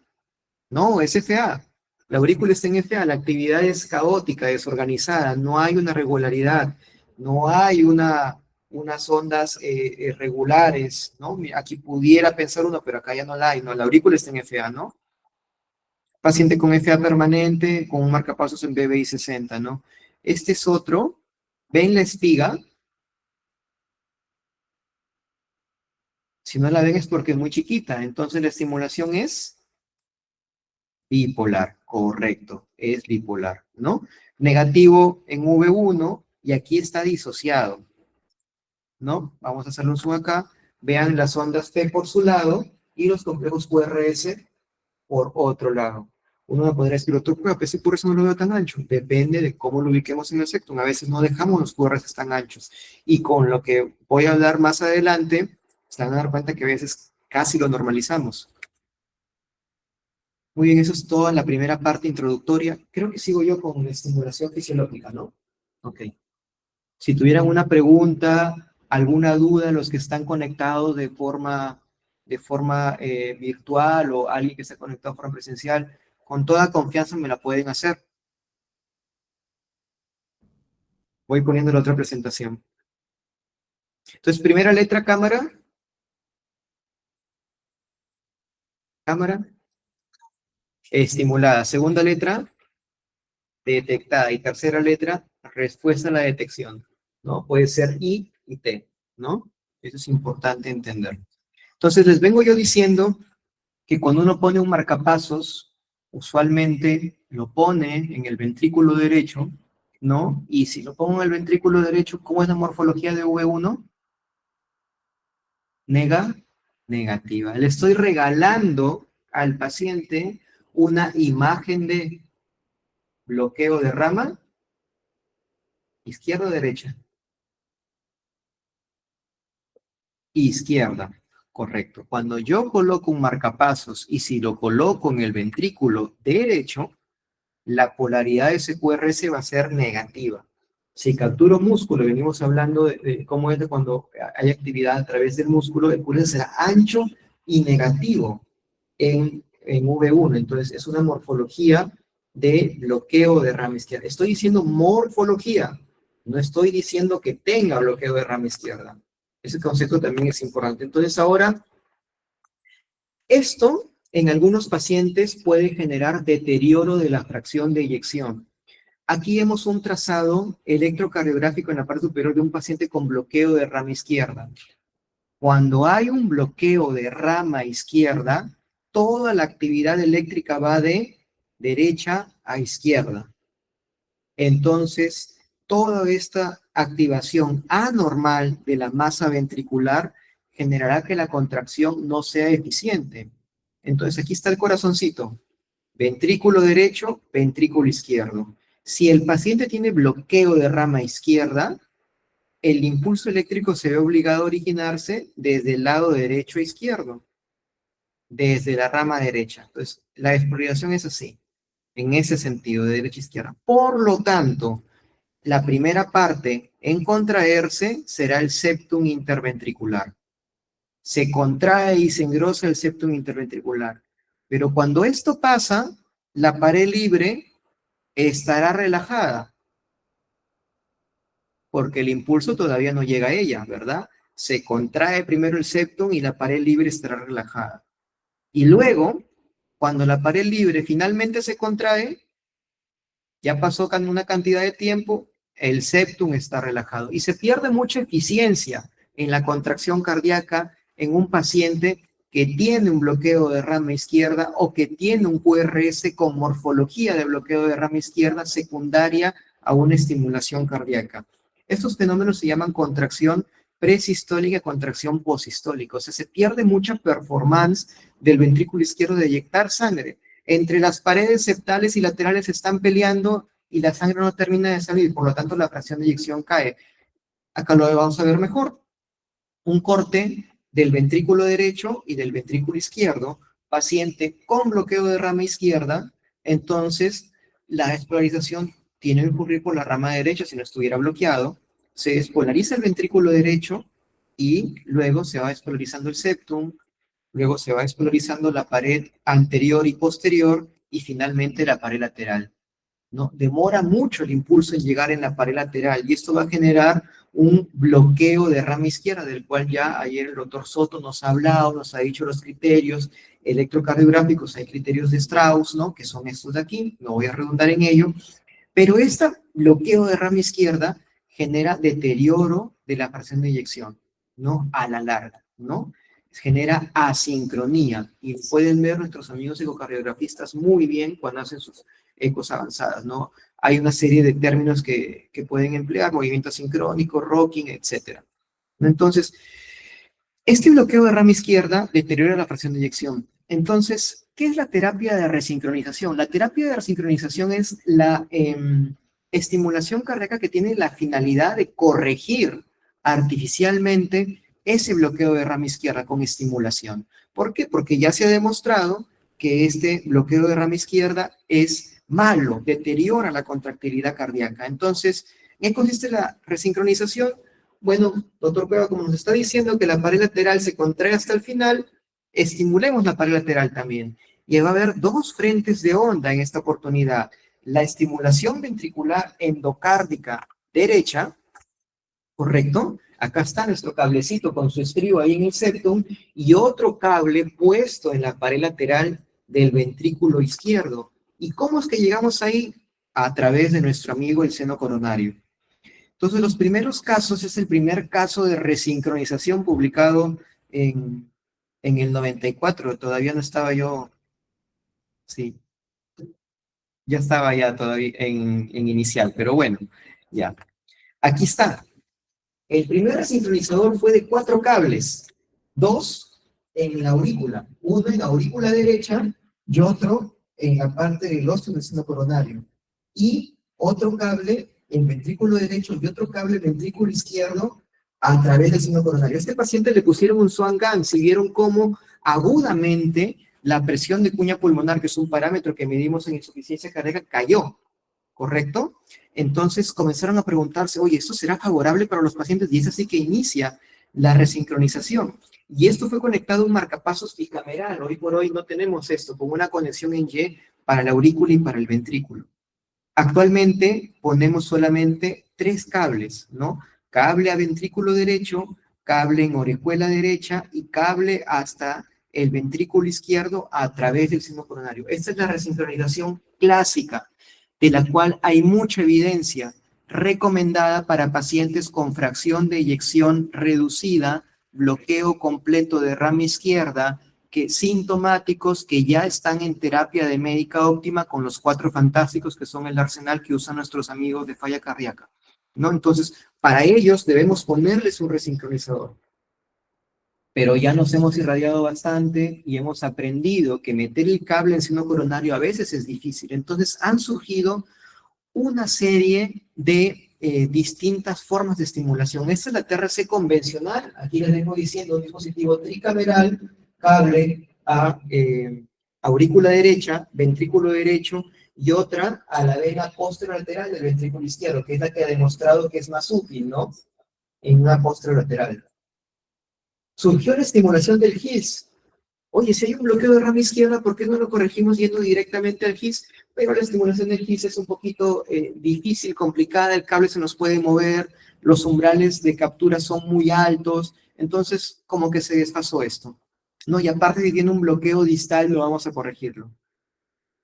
No, es FA. La aurícula está en FA. La actividad es caótica, desorganizada. No hay una regularidad. No hay unas ondas regulares, ¿no? Aquí pudiera pensar uno, pero acá ya no la hay, ¿no? La aurícula está en FA, ¿no? Paciente con FA permanente, con un marcapasos en BBI 60, ¿no? Este es otro. ¿Ven la espiga? Si no la ven es porque es muy chiquita. Entonces la estimulación es bipolar, correcto, es bipolar, ¿no? Negativo en V1 y aquí está disociado, ¿no? Vamos a hacerle un zoom acá. Vean las ondas P por su lado y los complejos QRS por otro lado. Uno me podría decir, otro QRS por eso no lo veo tan ancho. Depende de cómo lo ubiquemos en el sectum. A veces no dejamos los QRS tan anchos. Y con lo que voy a hablar más adelante, se van a dar cuenta que a veces casi lo normalizamos. Muy bien, eso es todo en la primera parte introductoria. Creo que sigo yo con la estimulación fisiológica, ¿no? Ok. Si tuvieran una pregunta, alguna duda, los que están conectados de forma virtual o alguien que está conectado de forma presencial, con toda confianza me la pueden hacer. Voy poniendo la otra presentación. Entonces, primera letra, cámara. Cámara. Estimulada. Segunda letra, detectada. Y tercera letra, respuesta a la detección, ¿no? Puede ser I y T, ¿no? Eso es importante entender. Entonces, les vengo yo diciendo que cuando uno pone un marcapasos, usualmente lo pone en el ventrículo derecho, ¿no? Y si lo pongo en el ventrículo derecho, ¿cómo es la morfología de V1? Negativa. Le estoy regalando al paciente una imagen de bloqueo de rama, izquierda o derecha. Izquierda, correcto. Cuando yo coloco un marcapasos y si lo coloco en el ventrículo derecho, la polaridad de ese QRS va a ser negativa. Si capturo músculo, venimos hablando de cómo es de cuando hay actividad a través del músculo, el QRS será ancho y negativo en V1. Entonces, es una morfología de bloqueo de rama izquierda. Estoy diciendo morfología, no estoy diciendo que tenga bloqueo de rama izquierda. Ese concepto también es importante. Entonces, ahora, esto en algunos pacientes puede generar deterioro de la fracción de eyección. Aquí vemos un trazado electrocardiográfico en la parte superior de un paciente con bloqueo de rama izquierda. Cuando hay un bloqueo de rama izquierda, toda la actividad eléctrica va de derecha a izquierda. Entonces, toda esta activación anormal de la masa ventricular generará que la contracción no sea eficiente. Entonces, aquí está el corazoncito. Ventrículo derecho, ventrículo izquierdo. Si el paciente tiene bloqueo de rama izquierda, el impulso eléctrico se ve obligado a originarse desde el lado derecho a izquierdo, desde la rama derecha. Entonces, la exploración es así, en ese sentido, de derecha a izquierda. Por lo tanto, la primera parte en contraerse será el septum interventricular. Se contrae y se engrosa el septum interventricular. Pero cuando esto pasa, la pared libre estará relajada, porque el impulso todavía no llega a ella, ¿verdad? Se contrae primero el septum y la pared libre estará relajada. Y luego, cuando la pared libre finalmente se contrae, ya pasó una cantidad de tiempo, el septum está relajado. Y se pierde mucha eficiencia en la contracción cardíaca en un paciente que tiene un bloqueo de rama izquierda o que tiene un QRS con morfología de bloqueo de rama izquierda secundaria a una estimulación cardíaca. Estos fenómenos se llaman contracción presistólica y contracción posistólica. O sea, se pierde mucha performance del ventrículo izquierdo de eyectar sangre. Entre las paredes septales y laterales se están peleando y la sangre no termina de salir, por lo tanto la fracción de eyección cae. Acá lo vamos a ver mejor. Un corte del ventrículo derecho y del ventrículo izquierdo, paciente con bloqueo de rama izquierda, entonces la despolarización tiene que ocurrir por la rama derecha si no estuviera bloqueado, se despolariza el ventrículo derecho y luego se va despolarizando el septum, luego se va despolarizando la pared anterior y posterior y finalmente la pared lateral. ¿No? Demora mucho el impulso en llegar en la pared lateral y esto va a generar un bloqueo de rama izquierda, del cual ya ayer el doctor Soto nos ha hablado, nos ha dicho los criterios electrocardiográficos, hay criterios de Strauss, ¿no? Que son estos de aquí, no voy a redundar en ello, pero este bloqueo de rama izquierda genera deterioro de la fracción de eyección, ¿no? A la larga, ¿no? Genera asincronía y pueden ver nuestros amigos ecocardiografistas muy bien cuando hacen sus ecos avanzadas, ¿no? Hay una serie de términos que pueden emplear, movimiento asincrónico, rocking, etc. Entonces, este bloqueo de rama izquierda deteriora la fracción de eyección. Entonces, ¿qué es la terapia de resincronización? La terapia de resincronización es la estimulación cardíaca que tiene la finalidad de corregir artificialmente ese bloqueo de rama izquierda con estimulación. ¿Por qué? Porque ya se ha demostrado que este bloqueo de rama izquierda es malo, deteriora la contractilidad cardíaca. Entonces, ¿en qué consiste la resincronización? Bueno, doctor Cueva, como nos está diciendo que la pared lateral se contrae hasta el final, estimulemos la pared lateral también. Y va a haber dos frentes de onda en esta oportunidad. La estimulación ventricular endocárdica derecha, ¿correcto? Acá está nuestro cablecito con su estribo ahí en el septum y otro cable puesto en la pared lateral del ventrículo izquierdo. ¿Y cómo es que llegamos ahí? A través de nuestro amigo el seno coronario. Entonces, los primeros casos, es el primer caso de resincronización publicado en el 94. Todavía no estaba yo, sí, ya estaba ya todavía en inicial, pero bueno, ya. Aquí está. El primer sincronizador fue de 4 cables, 2 en la aurícula, uno en la aurícula derecha y otro en la parte del óseo del seno coronario. Y otro cable en ventrículo derecho y otro cable en ventrículo izquierdo a través del seno coronario. A este paciente le pusieron un Swan Ganz y vieron cómo agudamente la presión de cuña pulmonar, que es un parámetro que medimos en insuficiencia cardíaca, cayó, ¿correcto? Entonces comenzaron a preguntarse, oye, ¿esto será favorable para los pacientes? Y es así que inicia la resincronización. Y esto fue conectado a un marcapasos bicameral. Hoy por hoy no tenemos esto, con una conexión en Y para la aurícula y para el ventrículo. Actualmente ponemos solamente 3 cables, ¿no? Cable a ventrículo derecho, cable en orejuela derecha y cable hasta el ventrículo izquierdo a través del seno coronario. Esta es la resincronización clásica, de la cual hay mucha evidencia recomendada para pacientes con fracción de eyección reducida, bloqueo completo de rama izquierda, que sintomáticos que ya están en terapia de médica óptima con los 4 fantásticos que son el arsenal que usan nuestros amigos de falla cardíaca, ¿no? Entonces, para ellos debemos ponerles un resincronizador. Pero ya nos hemos irradiado bastante y hemos aprendido que meter el cable en seno coronario a veces es difícil. Entonces, han surgido una serie de distintas formas de estimulación. Esta es la TRC convencional. Aquí les vengo diciendo un dispositivo tricameral, cable a aurícula derecha, ventrículo derecho, y otra a la vena posterolateral del ventrículo izquierdo, que es la que ha demostrado que es más útil, ¿no? En una posterolateral. Surgió la estimulación del GIS. Oye, si hay un bloqueo de rama izquierda, ¿por qué no lo corregimos yendo directamente al GIS? Pero la estimulación del GIS es un poquito difícil, complicada, el cable se nos puede mover, los umbrales de captura son muy altos, entonces como que se desfasó esto, ¿no? Y aparte si tiene un bloqueo distal, no vamos a corregirlo.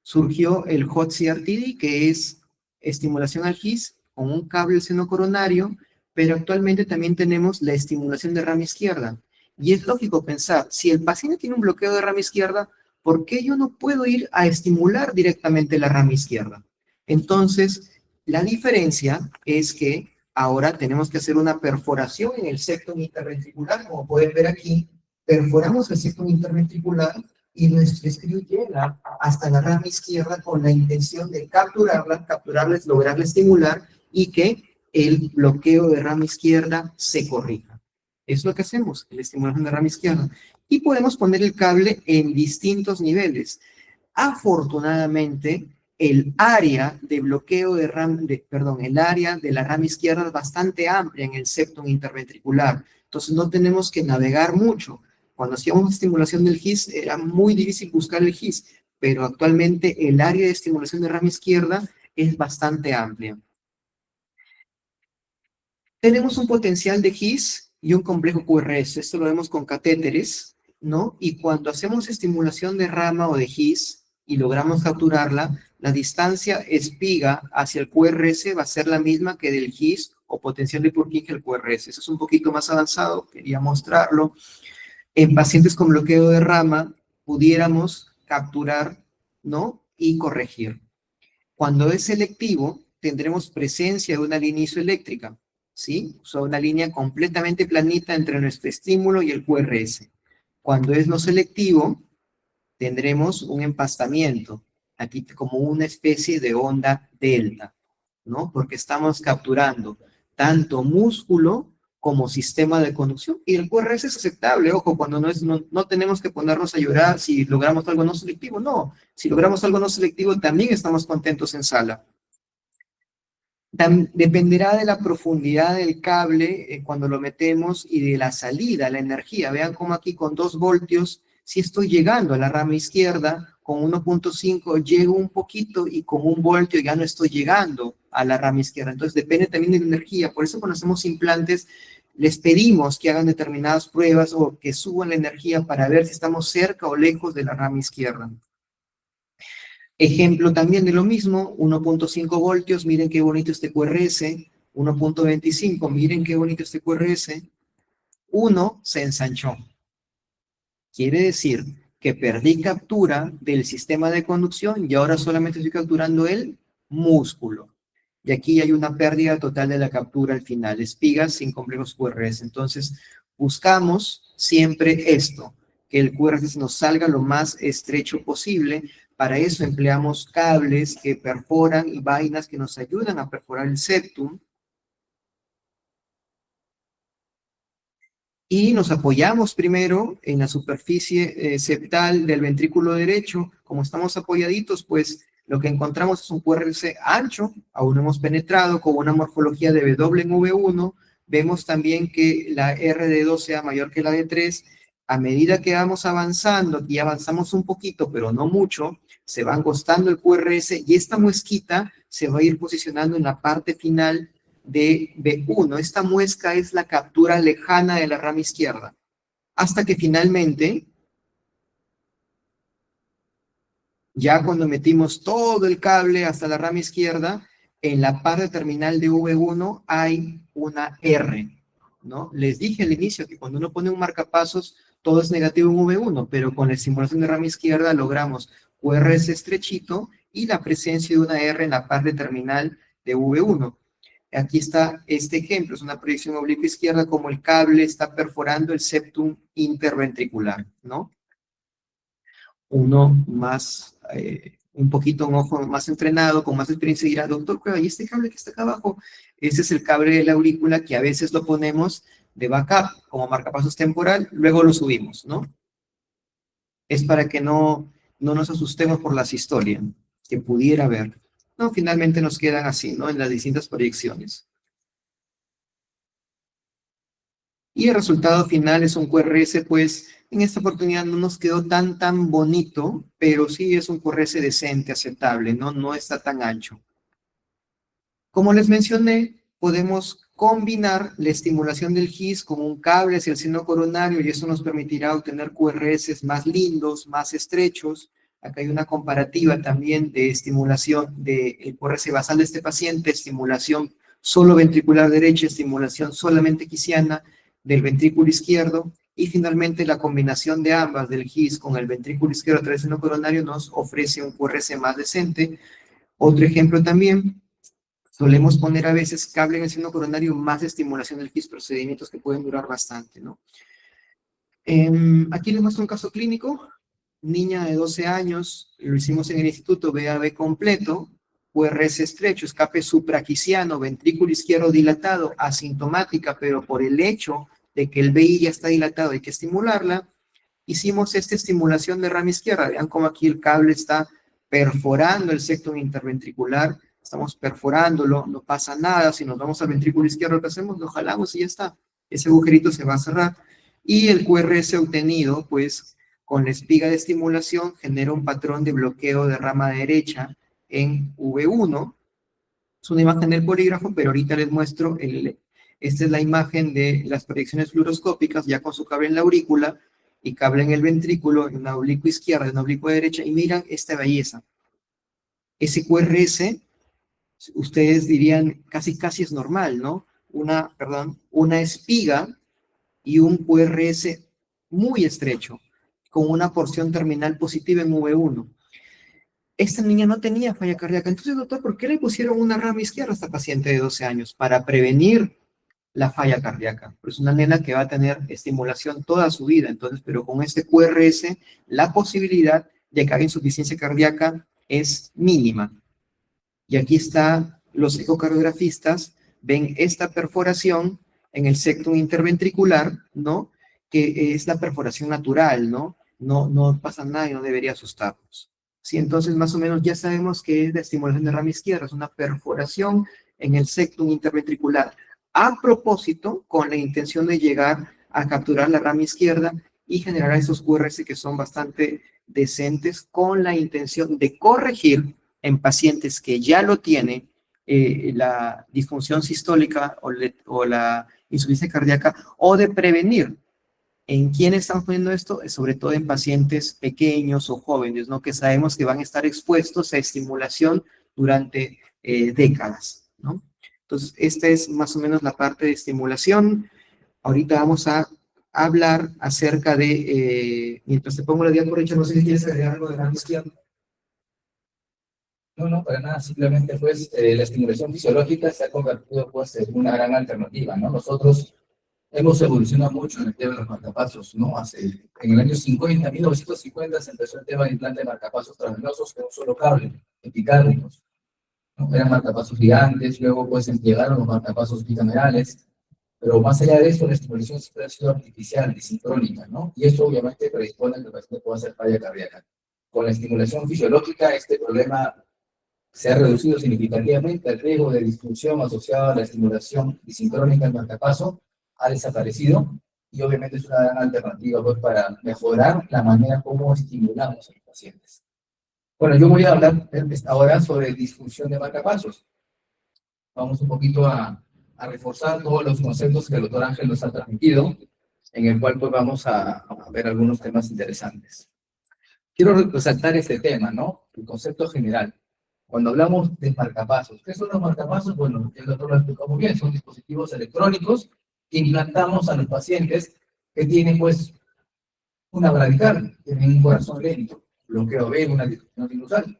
Surgió el Hot CRTD, que es estimulación al GIS con un cable al seno coronario, pero actualmente también tenemos la estimulación de rama izquierda. Y es lógico pensar, si el paciente tiene un bloqueo de rama izquierda, ¿por qué yo no puedo ir a estimular directamente la rama izquierda? Entonces, la diferencia es que ahora tenemos que hacer una perforación en el septum interventricular, como pueden ver aquí, perforamos el septum interventricular y nuestro screw llega hasta la rama izquierda con la intención de capturarles, lograrle estimular y que el bloqueo de rama izquierda se corrija. Es lo que hacemos, la estimulación de rama izquierda. Y podemos poner el cable en distintos niveles. Afortunadamente, el área de bloqueo de el área de la rama izquierda es bastante amplia en el septum interventricular. Entonces no tenemos que navegar mucho. Cuando hacíamos estimulación del GIS era muy difícil buscar el GIS, pero actualmente el área de estimulación de rama izquierda es bastante amplia. Tenemos un potencial de GIS y un complejo QRS. Esto lo vemos con catéteres, ¿no? Y cuando hacemos estimulación de rama o de GIS y logramos capturarla, la distancia espiga hacia el QRS va a ser la misma que del GIS o potencial de Purkinje al QRS. Eso es un poquito más avanzado, quería mostrarlo. En pacientes con bloqueo de rama, pudiéramos capturar, ¿no? Y corregir. Cuando es selectivo, tendremos presencia de una línea isoeléctrica, ¿sí? O sea, una línea completamente planita entre nuestro estímulo y el QRS. Cuando es no selectivo, tendremos un empastamiento, aquí como una especie de onda delta, ¿no? Porque estamos capturando tanto músculo como sistema de conducción. Y el QRS es aceptable, ojo, cuando no tenemos que ponernos a llorar si logramos algo no selectivo, no. Si logramos algo no selectivo, también estamos contentos en sala. Dependerá de la profundidad del cable cuando lo metemos y de la salida, la energía. Vean cómo aquí con 2 voltios, si estoy llegando a la rama izquierda, con 1.5 llego un poquito y con 1 voltio ya no estoy llegando a la rama izquierda. Entonces depende también de la energía. Por eso cuando hacemos implantes, les pedimos que hagan determinadas pruebas o que suban la energía para ver si estamos cerca o lejos de la rama izquierda. Ejemplo también de lo mismo, 1.5 voltios, miren qué bonito este QRS, 1.25, miren qué bonito este QRS, 1 se ensanchó. Quiere decir que perdí captura del sistema de conducción y ahora solamente estoy capturando el músculo. Y aquí hay una pérdida total de la captura al final, espigas sin complejos QRS. Entonces, buscamos siempre esto, que el QRS nos salga lo más estrecho posible. Para eso empleamos cables que perforan y vainas que nos ayudan a perforar el septum. y nos apoyamos primero en la superficie septal del ventrículo derecho. Como estamos apoyaditos, pues lo que encontramos es un QRS ancho, aún no hemos penetrado, con una morfología de W en V1. Vemos también que la R de 2 sea mayor que la de 3. A medida que vamos avanzando, aquí avanzamos un poquito, pero no mucho, se va angostando el QRS y esta muesquita se va a ir posicionando en la parte final de B1. Esta muesca es la captura lejana de la rama izquierda, hasta que finalmente, ya cuando metimos todo el cable hasta la rama izquierda, en la parte terminal de V1 hay una R, ¿no? Les dije al inicio que cuando uno pone un marcapasos, todo es negativo en V1, pero con la estimulación de rama izquierda logramos QRS estrechito y la presencia de una R en la parte terminal de V1. Aquí está este ejemplo, es una proyección oblicua izquierda como el cable está perforando el septum interventricular, ¿no? Uno más, un poquito, un ojo más entrenado, con más experiencia, dirá, doctor Cueva, ¿y este cable que está acá abajo? Ese es el cable de la aurícula que a veces lo ponemos de backup como marcapasos temporal, luego lo subimos, ¿no? Es para que no nos asustemos por las historias que pudiera haber. No, finalmente nos quedan así, ¿no? En las distintas proyecciones. Y el resultado final es un QRS, pues en esta oportunidad no nos quedó tan bonito, pero sí es un QRS decente, aceptable, ¿no? No está tan ancho. Como les mencioné, podemos combinar la estimulación del GIS con un cable hacia el seno coronario y eso nos permitirá obtener QRS más lindos, más estrechos. Acá hay una comparativa también de estimulación del QRS basal de este paciente, estimulación solo ventricular derecha, estimulación solamente quisiana del ventrículo izquierdo y finalmente la combinación de ambas, del GIS con el ventrículo izquierdo a través del seno coronario, nos ofrece un QRS más decente. Otro ejemplo también, solemos poner a veces cable en el seno coronario más estimulación del GIS, procedimientos que pueden durar bastante, ¿no? Aquí les muestro un caso clínico, niña de 12 años, lo hicimos en el instituto, VAB completo, QRS estrecho, escape supraquiciano, ventrículo izquierdo dilatado, asintomática, pero por el hecho de que el VI ya está dilatado hay que estimularla. Hicimos esta estimulación de rama izquierda, vean cómo aquí el cable está perforando el septum interventricular, estamos perforándolo, no pasa nada, si nos vamos al ventrículo izquierdo, lo que hacemos, lo jalamos y ya está, ese agujerito se va a cerrar. Y el QRS obtenido, pues, con la espiga de estimulación, genera un patrón de bloqueo de rama derecha en V1. Es una imagen del polígrafo, pero ahorita les muestro, esta es la imagen de las proyecciones fluoroscópicas, ya con su cable en la aurícula, y cable en el ventrículo, en una oblicua izquierda, en una oblicua derecha, y miran esta belleza. Ese QRS, ustedes dirían, casi es normal, ¿no? Una espiga y un QRS muy estrecho, con una porción terminal positiva en V1. Esta niña no tenía falla cardíaca. Entonces, doctor, ¿por qué le pusieron una rama izquierda a esta paciente de 12 años? Para prevenir la falla cardíaca. Pues una nena que va a tener estimulación toda su vida. Entonces, pero con este QRS, la posibilidad de que haga insuficiencia cardíaca es mínima. Y aquí está, los ecocardiografistas ven esta perforación en el septum interventricular, ¿no? Que es la perforación natural, ¿no? No pasa nada y no debería asustarnos. Sí, entonces más o menos ya sabemos que es la estimulación de rama izquierda, es una perforación en el septum interventricular. A propósito, con la intención de llegar a capturar la rama izquierda y generar esos QRS que son bastante decentes, con la intención de corregir en pacientes que ya lo tienen la disfunción sistólica o la insuficiencia cardíaca, o de prevenir. ¿En quién estamos poniendo esto? Sobre todo en pacientes pequeños o jóvenes, ¿no? Que sabemos que van a estar expuestos a estimulación durante décadas, ¿no? Entonces, esta es más o menos la parte de estimulación. Ahorita vamos a hablar acerca de, mientras te pongo la diapositiva, por hecho, no sé si quieres agregar algo de la izquierda.
No, no, para nada, simplemente pues la estimulación fisiológica se ha convertido pues en una gran alternativa, ¿no? Nosotros hemos evolucionado mucho en el tema de los marcapasos, ¿no? En el año 50, 1950 se empezó el tema de implante de marcapasos transvenosos de un solo cable, epicárdicos, ¿no? Eran marcapasos gigantes, luego pues llegaron los marcapasos bicamerales, Pero más allá de eso, la estimulación siempre ha sido artificial, disincrónica, ¿no? Y eso obviamente predispone a que el paciente pueda hacer falla cardíaca. Con la estimulación fisiológica, este problema se ha reducido significativamente. El riesgo de disfunción asociado a la estimulación disincrónica del marcapaso ha desaparecido y obviamente es una gran alternativa pues, para mejorar la manera como estimulamos a los pacientes. Bueno, yo voy a hablar ahora sobre disfunción de marcapasos. Vamos un poquito a reforzar todos los conceptos que el doctor Ángel nos ha transmitido, en el cual pues vamos a ver algunos temas interesantes. Quiero resaltar este tema, ¿no? El concepto general. Cuando hablamos de marcapasos, ¿qué son los marcapasos? Bueno, el doctor lo explicó muy bien, son dispositivos electrónicos que implantamos a los pacientes que tienen pues una bradicardia, tienen un corazón lento, bloqueo B, una disfunción sinusal.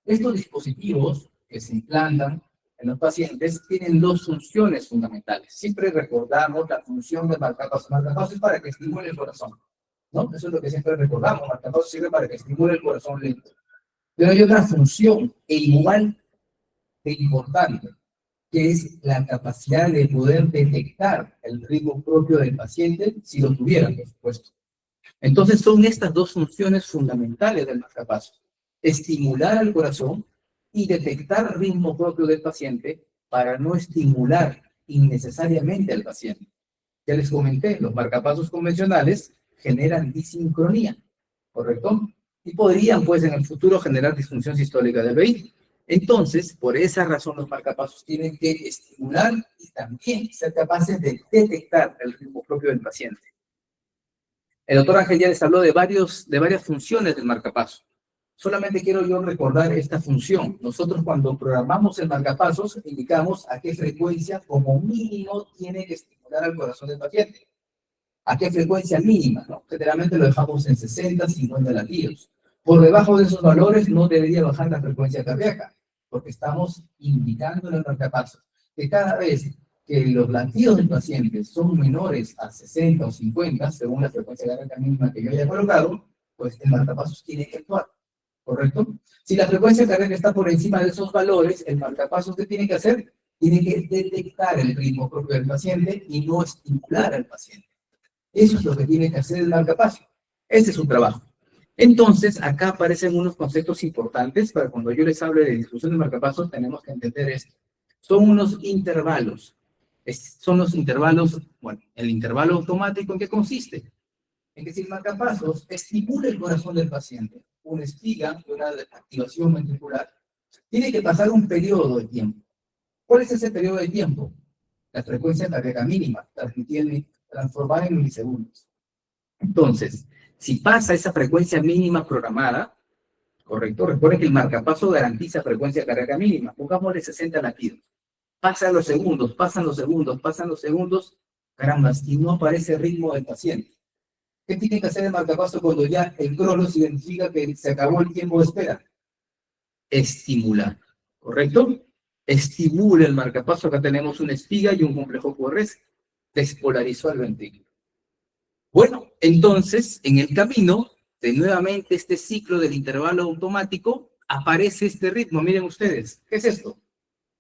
Estos dispositivos que se implantan en los pacientes tienen dos funciones fundamentales. Siempre recordamos la función del marcapaso. Marcapaso es para que estimule el corazón, ¿no? Eso es lo que siempre recordamos. Marcapaso sirve para que estimule el corazón lento. Pero hay otra función igual de importante, que es la capacidad de poder detectar el ritmo propio del paciente, si lo tuviera, por supuesto. Entonces son estas dos funciones fundamentales del marcapaso: estimular al corazón y detectar el ritmo propio del paciente para no estimular innecesariamente al paciente. Ya les comenté, los marcapasos convencionales generan disincronía, ¿correcto? Y podrían, pues, en el futuro generar disfunción sistólica del vehículo. Entonces, por esa razón, los marcapasos tienen que estimular y también ser capaces de detectar el ritmo propio del paciente. El doctor Ángel ya les habló de varias funciones del marcapaso. Solamente quiero yo recordar esta función. Nosotros cuando programamos el marcapasos indicamos a qué frecuencia como mínimo tiene que estimular al corazón del paciente. ¿A qué frecuencia mínima? ¿No? Generalmente lo dejamos en 60, 50 latidos. Por debajo de esos valores no debería bajar la frecuencia cardíaca, porque estamos indicando en el marcapaso que cada vez que los latidos del paciente son menores a 60 o 50, según la frecuencia cardíaca mínima que yo haya colocado, pues el marcapasos tiene que actuar, ¿correcto? Si la frecuencia cardíaca está por encima de esos valores, el marcapasos, ¿qué tiene que hacer? Tiene que detectar el ritmo propio del paciente y no estimular al paciente. Eso es lo que tiene que hacer el marcapaso. Ese es su trabajo. Entonces, acá aparecen unos conceptos importantes para cuando yo les hable de disfunción de marcapasos, tenemos que entender esto. Son unos intervalos. Son los intervalos, bueno, el intervalo automático, ¿en qué consiste? En que si el marcapasos estimula el corazón del paciente, una espiga, una activación ventricular, tiene que pasar un periodo de tiempo. ¿Cuál es ese periodo de tiempo? La frecuencia cardíaca mínima, transformada en milisegundos. Entonces, si pasa esa frecuencia mínima programada, correcto, recuerden que el marcapaso garantiza frecuencia cardíaca mínima, pongámosle 60 latidos. Pasan los segundos, pasan los segundos, pasan los segundos, caramba, y no aparece el ritmo del paciente. ¿Qué tiene que hacer el marcapaso cuando ya el cronos identifica que se acabó el tiempo de espera? Estimular, ¿correcto? Estimula el marcapaso. Acá tenemos una espiga y un complejo QRS. Despolarizó al ventrículo. Bueno, entonces, en el camino de nuevamente este ciclo del intervalo automático, aparece este ritmo. Miren ustedes, ¿qué es esto?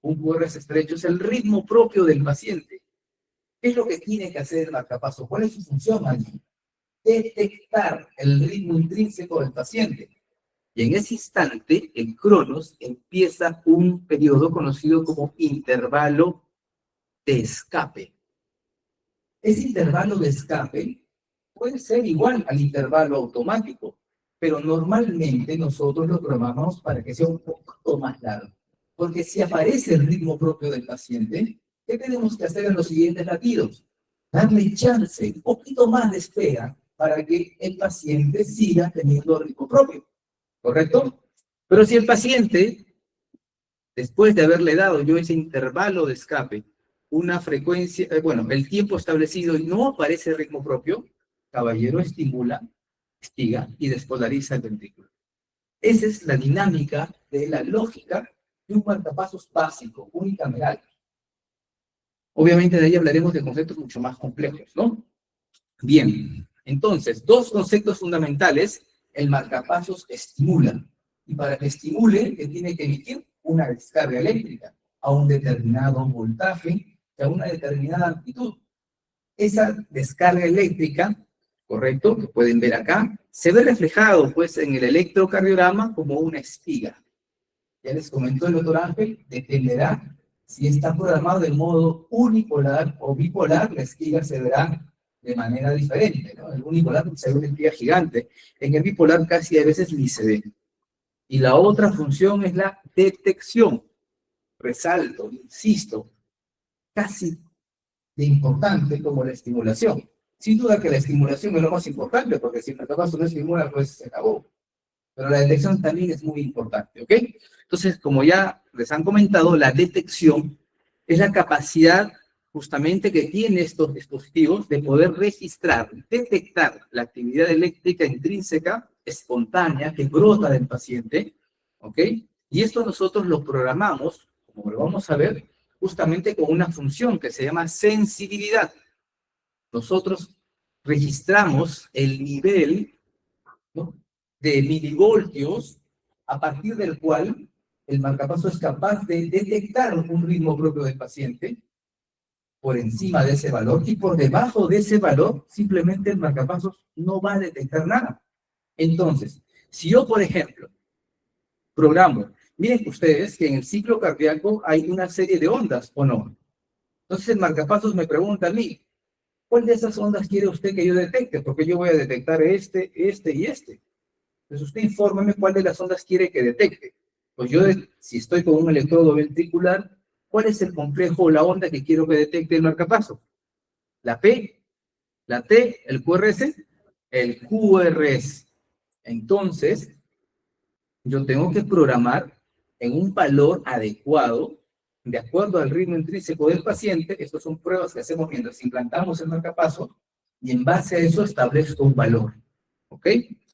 Un QRS estrecho, es el ritmo propio del paciente. ¿Qué es lo que tiene que hacer el marcapaso? ¿Cuál es su función allí? Detectar el ritmo intrínseco del paciente. Y en ese instante, el cronos empieza un periodo conocido como intervalo de escape. Ese intervalo de escape puede ser igual al intervalo automático, pero normalmente nosotros lo programamos para que sea un poco más largo. Porque si aparece el ritmo propio del paciente, ¿qué tenemos que hacer en los siguientes latidos? Darle chance, un poquito más de espera para que el paciente siga teniendo ritmo propio. ¿Correcto? Pero si el paciente, después de haberle dado yo ese intervalo de escape, una frecuencia, bueno, el tiempo establecido y no aparece ritmo propio, caballero estimula, estiga y despolariza el ventrículo. Esa es la dinámica de la lógica de un marcapasos básico, unicameral. Obviamente de ahí hablaremos de conceptos mucho más complejos, ¿no? Bien, entonces, dos conceptos fundamentales. El marcapasos estimula. Y para que estimule, ¿qué tiene que emitir? Una descarga eléctrica a un determinado voltaje y a una determinada amplitud. esa descarga eléctrica, correcto, que pueden ver acá, se ve reflejado pues en el electrocardiograma como una espiga. Ya les comentó el doctor Ángel, dependerá si está programado de modo unipolar o bipolar, la espiga se verá de manera diferente, ¿no? El unipolar se ve una espiga gigante, en el bipolar casi a veces ni se ve. Y la otra función es la detección. Resalto, insisto, casi de importante como la estimulación. Sin duda que la estimulación es lo más importante, porque si el marcapasos no estimula, pues se acabó. Pero la detección también es muy importante, ¿ok? Entonces, como ya les han comentado, la detección es la capacidad justamente que tienen estos dispositivos de poder registrar, detectar la actividad eléctrica intrínseca, espontánea, que brota del paciente, ¿ok? Y esto nosotros lo programamos, como lo vamos a ver, justamente con una función que se llama sensibilidad. Nosotros registramos el nivel, ¿no?, de milivoltios a partir del cual el marcapaso es capaz de detectar un ritmo propio del paciente por encima de ese valor, y por debajo de ese valor simplemente el marcapasos no va a detectar nada. Entonces, si yo, por ejemplo, programo, miren ustedes que en el ciclo cardíaco hay una serie de ondas, ¿o no? Entonces el marcapasos me pregunta a mí, ¿cuál de esas ondas quiere usted que yo detecte? Porque yo voy a detectar este y este. Entonces usted infórmeme cuál de las ondas quiere que detecte. Pues yo, si estoy con un electrodo ventricular, ¿cuál es el complejo o la onda que quiero que detecte el marcapaso? ¿La P, la T, el QRS? El QRS. Entonces, yo tengo que programar en un valor adecuado, de acuerdo al ritmo intrínseco del paciente. Estas son pruebas que hacemos mientras implantamos el marcapaso, y en base a eso establezco un valor, ¿ok?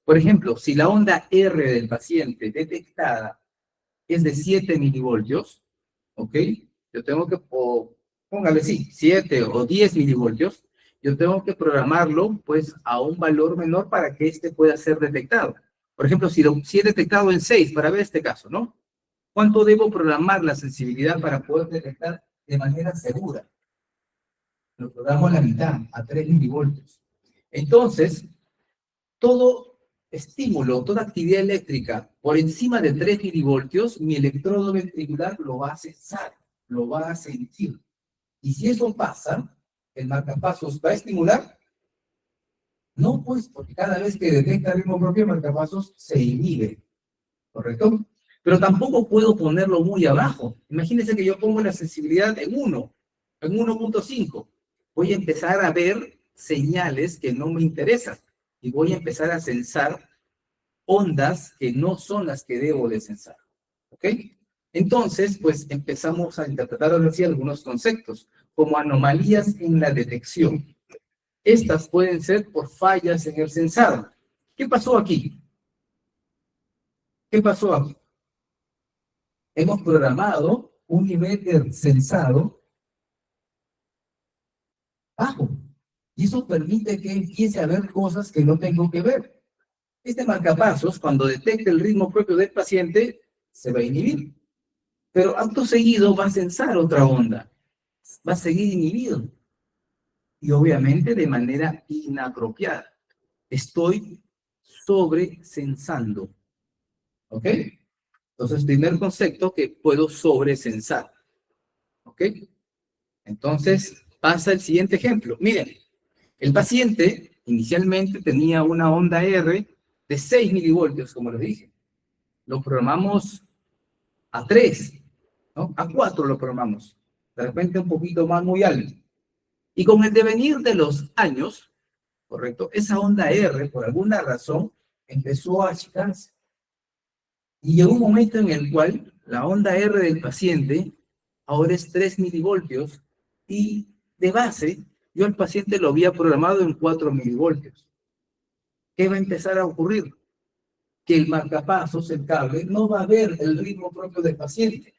Por ejemplo, si la onda R del paciente detectada es de 7 milivoltios, ¿ok? Yo tengo que, póngale sí, 7 o 10 milivoltios, yo tengo que programarlo pues a un valor menor para que este pueda ser detectado. Por ejemplo, si he detectado en 6, para ver este caso, ¿no? ¿Cuánto debo programar la sensibilidad para poder detectar de manera segura? Lo programo a la mitad, a 3 milivoltios. Entonces, todo estímulo, toda actividad eléctrica por encima de 3 milivoltios, mi electrodo ventricular lo va a censar, lo va a sentir. Y si eso pasa, ¿el marcapasos va a estimular? No, pues, porque cada vez que detecta ritmo propio, el marcapasos se inhibe, ¿correcto? Pero tampoco puedo ponerlo muy abajo. Imagínense que yo pongo la sensibilidad en 1, en 1.5. Voy a empezar a ver señales que no me interesan y voy a empezar a censar ondas que no son las que debo de censar, ¿ok? Entonces, pues empezamos a interpretar ahora sí algunos conceptos, como anomalías en la detección. Estas pueden ser por fallas en el censado. ¿Qué pasó aquí? ¿Qué pasó aquí? Hemos programado un nivel de censado bajo, y eso permite que empiece a ver cosas que no tengo que ver. Este marcapasos, cuando detecte el ritmo propio del paciente, se va a inhibir. Pero acto seguido va a censar otra onda. Va a seguir inhibido. Y obviamente de manera inapropiada. Estoy sobrecensando. ¿Ok? Entonces, primer concepto, que puedo sobrecensar. ¿Ok? Entonces, pasa el siguiente ejemplo. Miren, el paciente inicialmente tenía una onda R de 6 milivoltios, como les dije. Lo programamos a 3, ¿no? A 4 lo programamos. De repente un poquito más, muy alto. Y con el devenir de los años, ¿correcto? Esa onda R, por alguna razón, empezó a achicarse. Y llegó un momento en el cual la onda R del paciente ahora es 3 milivoltios, y de base yo al paciente lo había programado en 4 milivoltios. ¿Qué va a empezar a ocurrir? Que el marcapasos, el cable, no va a ver el ritmo propio del paciente.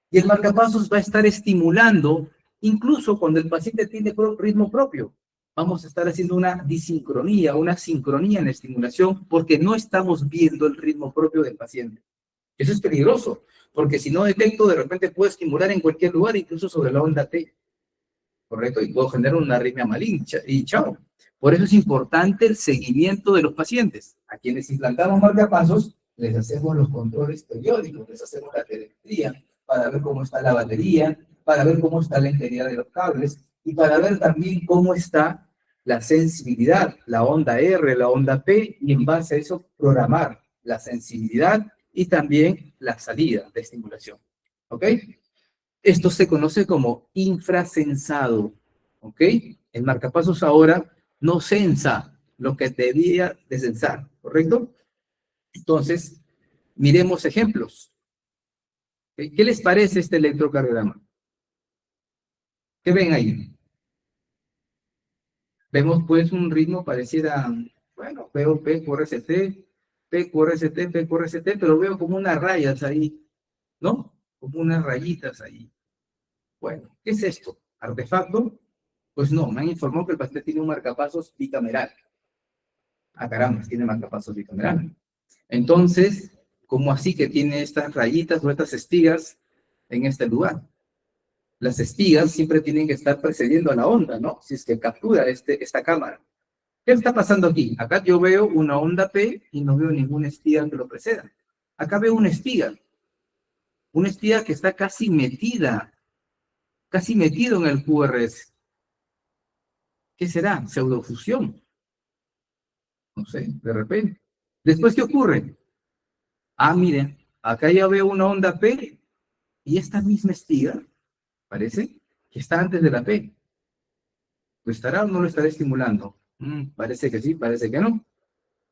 Y el marcapasos va a estar estimulando, incluso cuando el paciente tiene ritmo propio. Vamos a estar haciendo una disincronía, una sincronía en la estimulación, porque no estamos viendo el ritmo propio del paciente. Eso es peligroso, porque si no detecto, de repente puedo estimular en cualquier lugar, incluso sobre la onda T. ¿correcto? Y puedo generar una arritmia maligna y chao. Por eso es importante el seguimiento de los pacientes. A quienes implantamos marcapasos, les hacemos los controles periódicos, les hacemos la telemetría para ver cómo está la batería, para ver cómo está la integridad de los cables y para ver también cómo está la sensibilidad, la onda R, la onda P, y en base a eso programar la sensibilidad y también la salida de estimulación. ¿Ok? Esto se conoce como infrasensado. ¿Ok? El marcapasos ahora no sensa lo que debía de sensar, ¿correcto? Entonces, miremos ejemplos. ¿Qué les parece este electrocardiograma? ¿Qué ven ahí? Vemos pues un ritmo pareciera, bueno, veo P por ST, P por ST, P por ST, pero veo como unas rayas ahí, ¿no? Como unas rayitas ahí. Bueno, ¿qué es esto? ¿Artefacto? Pues no, me han informado que el paciente tiene un marcapasos bicameral. Ah, caramba, tiene marcapasos bicameral. Entonces, ¿cómo así que tiene estas rayitas o estas espigas en este lugar? Las espigas siempre tienen que estar precediendo a la onda, ¿no? Si es que captura esta cámara. ¿Qué está pasando aquí? Acá yo veo una onda P y no veo ninguna espiga que lo preceda. Acá veo una espiga que está casi metido en el QRS. ¿Qué será? Pseudofusión. No sé, de repente. Después, ¿qué ocurre? Ah, miren, acá ya veo una onda P y esta misma espiga, parece, que está antes de la P. ¿Lo estará o no lo estará estimulando? Parece que sí, parece que no.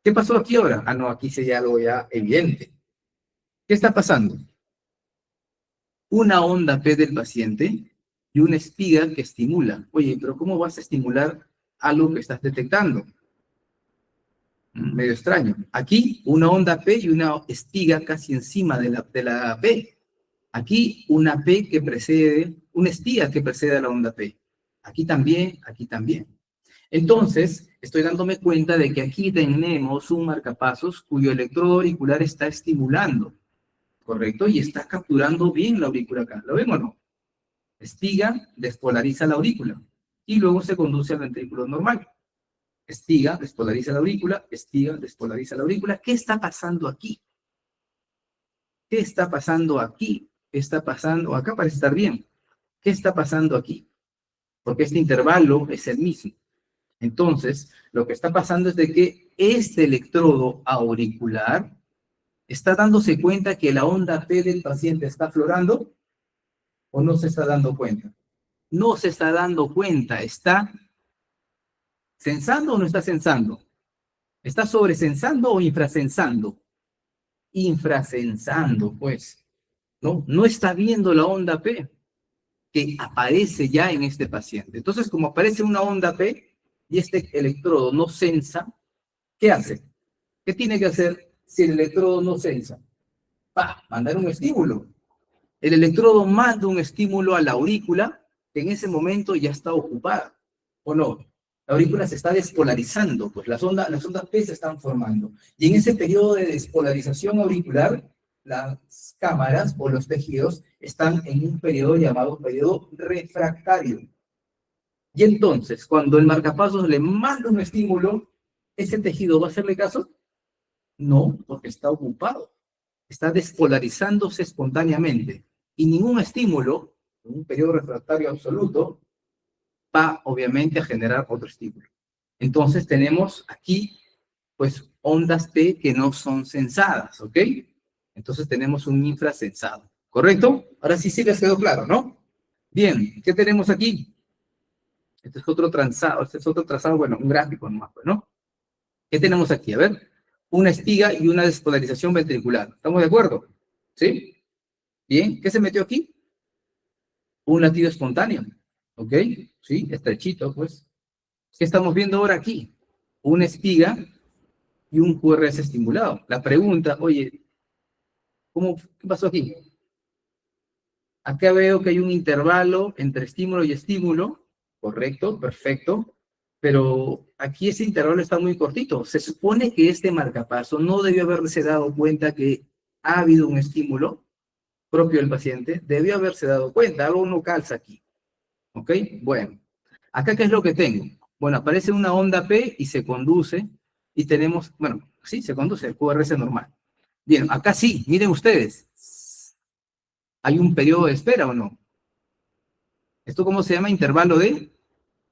¿Qué pasó aquí ahora? Ah, no, aquí sí hay algo ya evidente. ¿Qué está pasando? Una onda P del paciente y una espiga que estimula. Oye, pero ¿cómo vas a estimular algo que estás detectando? Medio extraño. Aquí una onda P y una espiga casi encima de la P. Aquí una P que precede, una espiga que precede a la onda P. Aquí también, aquí también. Entonces, estoy dándome cuenta de que aquí tenemos un marcapasos cuyo electrodo auricular está estimulando, ¿correcto? Y está capturando bien la aurícula acá. ¿Lo ven o no? Espiga despolariza la aurícula y luego se conduce al ventrículo normal. Espiga despolariza la aurícula, espiga despolariza la aurícula. ¿Qué está pasando aquí? ¿Qué está pasando aquí? ¿Qué está pasando? Acá parece estar bien. ¿Qué está pasando aquí? Porque este intervalo es el mismo. Entonces, lo que está pasando es de que este electrodo auricular está dándose cuenta que la onda P del paciente está aflorando o no se está dando cuenta. No se está dando cuenta. ¿Está sensando o no está sensando? ¿Está sobresensando o infrasensando? Infrasensando, pues. ¿No? No está viendo la onda P que aparece ya en este paciente. Entonces, como aparece una onda P y este electrodo no sensa, ¿qué hace? ¿Qué tiene que hacer si el electrodo no sensa? Mandar un estímulo. El electrodo manda un estímulo a la aurícula que en ese momento ya está ocupada, ¿o no? La aurícula se está despolarizando, pues las ondas P se están formando. Y en ese periodo de despolarización auricular, las cámaras o los tejidos están en un periodo llamado periodo refractario. Y entonces, cuando el marcapasos le manda un estímulo, ¿ese tejido va a hacerle caso? No, porque está ocupado. Está despolarizándose espontáneamente. Y ningún estímulo, en un periodo refractario absoluto, va obviamente a generar otro estímulo. Entonces tenemos aquí, pues, ondas P que no son sensadas, ¿ok? Entonces tenemos un infrasensado, ¿correcto? Ahora sí les quedó claro, ¿no? Bien, ¿qué tenemos aquí? Este es otro trazado, bueno, un gráfico nomás, ¿no? ¿Qué tenemos aquí? A ver, una espiga y una despolarización ventricular. ¿Estamos de acuerdo? ¿Sí? Bien, ¿qué se metió aquí? Un latido espontáneo, ¿ok? Sí, estrechito, pues. ¿Qué estamos viendo ahora aquí? Una espiga y un QRS estimulado. La pregunta, oye, ¿qué pasó aquí? Acá veo que hay un intervalo entre estímulo y estímulo, correcto, perfecto, pero aquí ese intervalo está muy cortito. Se supone que este marcapaso no debió haberse dado cuenta que ha habido un estímulo propio del paciente, debió haberse dado cuenta, algo no calza aquí. ¿Ok? Bueno, Acá, ¿qué es lo que tengo? Bueno, aparece una onda P y se conduce, y tenemos, bueno, sí, se conduce el QRS normal. Bien, acá sí, miren ustedes, ¿hay un periodo de espera o no? ¿Esto cómo se llama? Intervalo de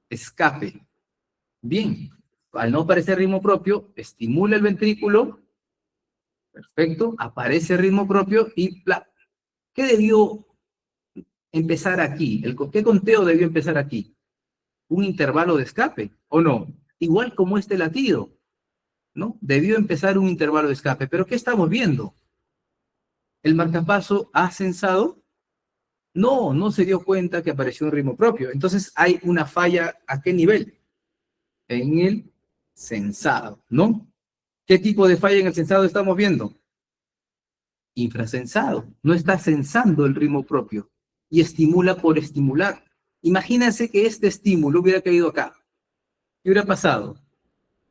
escape. Bien, al no aparecer ritmo propio, estimula el ventrículo, perfecto, aparece ritmo propio y ¿qué debió empezar aquí? ¿Qué conteo debió empezar aquí? ¿Un intervalo de escape o no? Igual como este latido, ¿no? Debió empezar un intervalo de escape, pero ¿qué estamos viendo? ¿El marcapaso ha censado? No, no se dio cuenta que apareció un ritmo propio. Entonces hay una falla, ¿a qué nivel? En el censado, ¿no? ¿Qué tipo de falla en el censado estamos viendo? Infrasensado. No está censando el ritmo propio y estimula por estimular. Imagínense que este estímulo hubiera caído acá. ¿Qué hubiera pasado?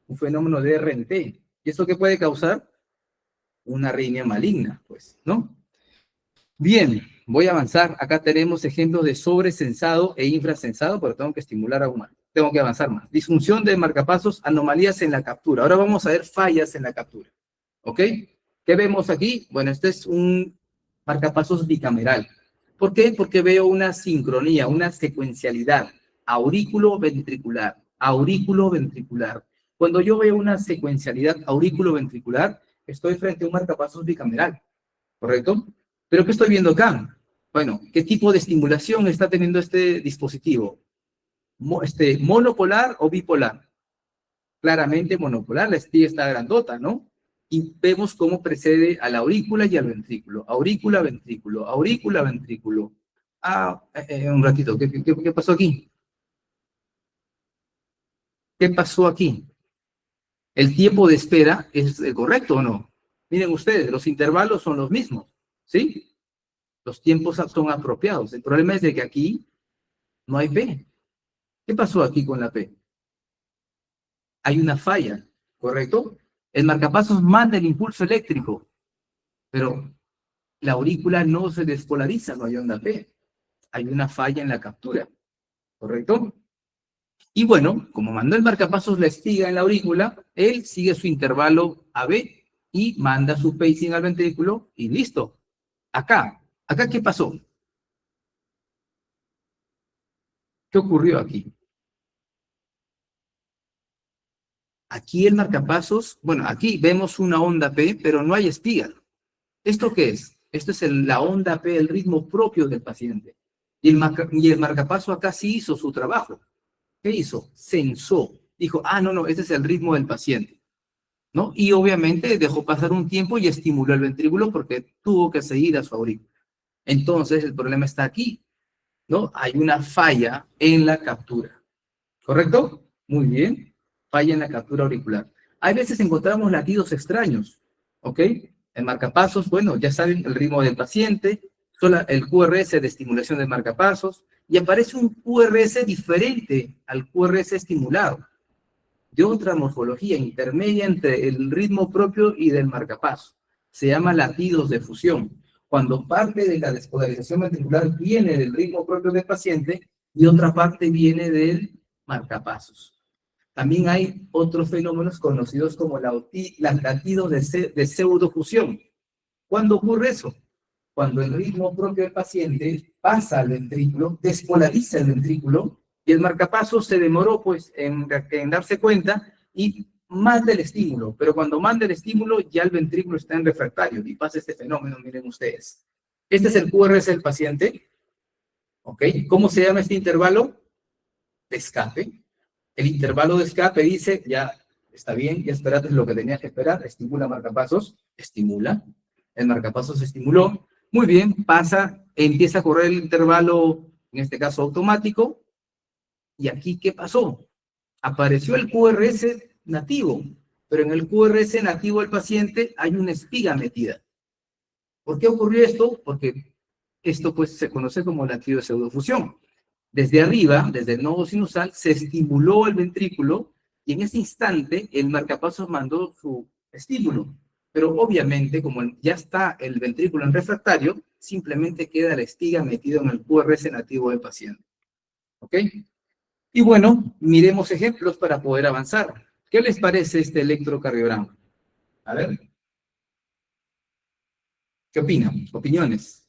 Un fenómeno de RNT. ¿Y esto qué puede causar? Una arritmia maligna, pues, ¿no? Bien, voy a avanzar. Acá tenemos ejemplos de sobresensado e infrasensado, pero tengo que estimular aún más. Tengo que avanzar más. Disfunción de marcapasos, anomalías en la captura. Ahora vamos a ver fallas en la captura. ¿Ok? ¿Qué vemos aquí? Bueno, este es un marcapasos bicameral. ¿Por qué? Porque veo una sincronía, una secuencialidad. Aurículo-ventricular, aurículo-ventricular. Cuando yo veo una secuencialidad aurículo-ventricular, estoy frente a un marcapasos bicameral. ¿Correcto? ¿Pero qué estoy viendo acá? Bueno, ¿qué tipo de estimulación está teniendo este dispositivo? ¿Monopolar o bipolar? Claramente monopolar, la espiga está grandota, ¿no? Y vemos cómo precede a la aurícula y al ventrículo. Aurícula, ventrículo, aurícula, ventrículo. Un ratito, ¿qué pasó aquí? ¿Qué pasó aquí? ¿El tiempo de espera es correcto o no? Miren ustedes, los intervalos son los mismos, ¿sí? Los tiempos son apropiados. El problema es de que aquí no hay P. ¿Qué pasó aquí con la P? Hay una falla, ¿correcto? El marcapasos manda el impulso eléctrico, pero la aurícula no se despolariza, no hay onda P. Hay una falla en la captura, ¿correcto? Y bueno, como mandó el marcapasos la espiga en la aurícula, él sigue su intervalo AB y manda su pacing al ventrículo y listo. Acá ¿qué pasó? ¿Qué ocurrió aquí? Aquí el marcapasos, bueno, aquí vemos una onda P, pero no hay espiga. ¿Esto qué es? Esto es la onda P, el ritmo propio del paciente. Y el marcapaso acá sí hizo su trabajo. ¿Qué hizo? Censó. Dijo, no, este es el ritmo del paciente, ¿no? Y obviamente dejó pasar un tiempo y estimuló el ventrículo porque tuvo que seguir a su aurícula. Entonces, el problema está aquí, ¿no? Hay una falla en la captura. ¿Correcto? Muy bien. Falla en la captura auricular. Hay veces encontramos latidos extraños, ¿ok? El marcapasos, bueno, ya saben el ritmo del paciente, el QRS de estimulación del marcapasos, y aparece un QRS diferente al QRS estimulado, de otra morfología intermedia entre el ritmo propio y del marcapaso. Se llama latidos de fusión. Cuando parte de la despolarización ventricular viene del ritmo propio del paciente y otra parte viene del marcapasos. También hay otros fenómenos conocidos como los latidos de pseudofusión. ¿Cuándo ocurre eso? Cuando el ritmo propio del paciente pasa al ventrículo, despolariza el ventrículo y el marcapasos se demoró pues en darse cuenta y manda el estímulo. Pero cuando manda el estímulo ya el ventrículo está en refractario y pasa este fenómeno, miren ustedes. Este es el QRS del paciente. ¿Ok? ¿Cómo se llama este intervalo? De escape. El intervalo de escape dice, ya está bien, ya esperaste lo que tenías que esperar, estimula marcapasos, estimula. El marcapasos se estimuló. Muy bien, pasa, empieza a correr el intervalo, en este caso automático. ¿Y aquí qué pasó? Apareció el QRS nativo, pero en el QRS nativo del paciente hay una espiga metida. ¿Por qué ocurrió esto? Porque esto pues se conoce como latido de pseudofusión. Desde arriba, desde el nodo sinusal, se estimuló el ventrículo y en ese instante el marcapasos mandó su estímulo. Pero obviamente, como ya está el ventrículo en refractario, simplemente queda la espiga metida en el QRS nativo del paciente. ¿Ok? Y bueno, miremos ejemplos para poder avanzar. ¿Qué les parece este electrocardiograma? A ver. ¿Qué opinan? Opiniones.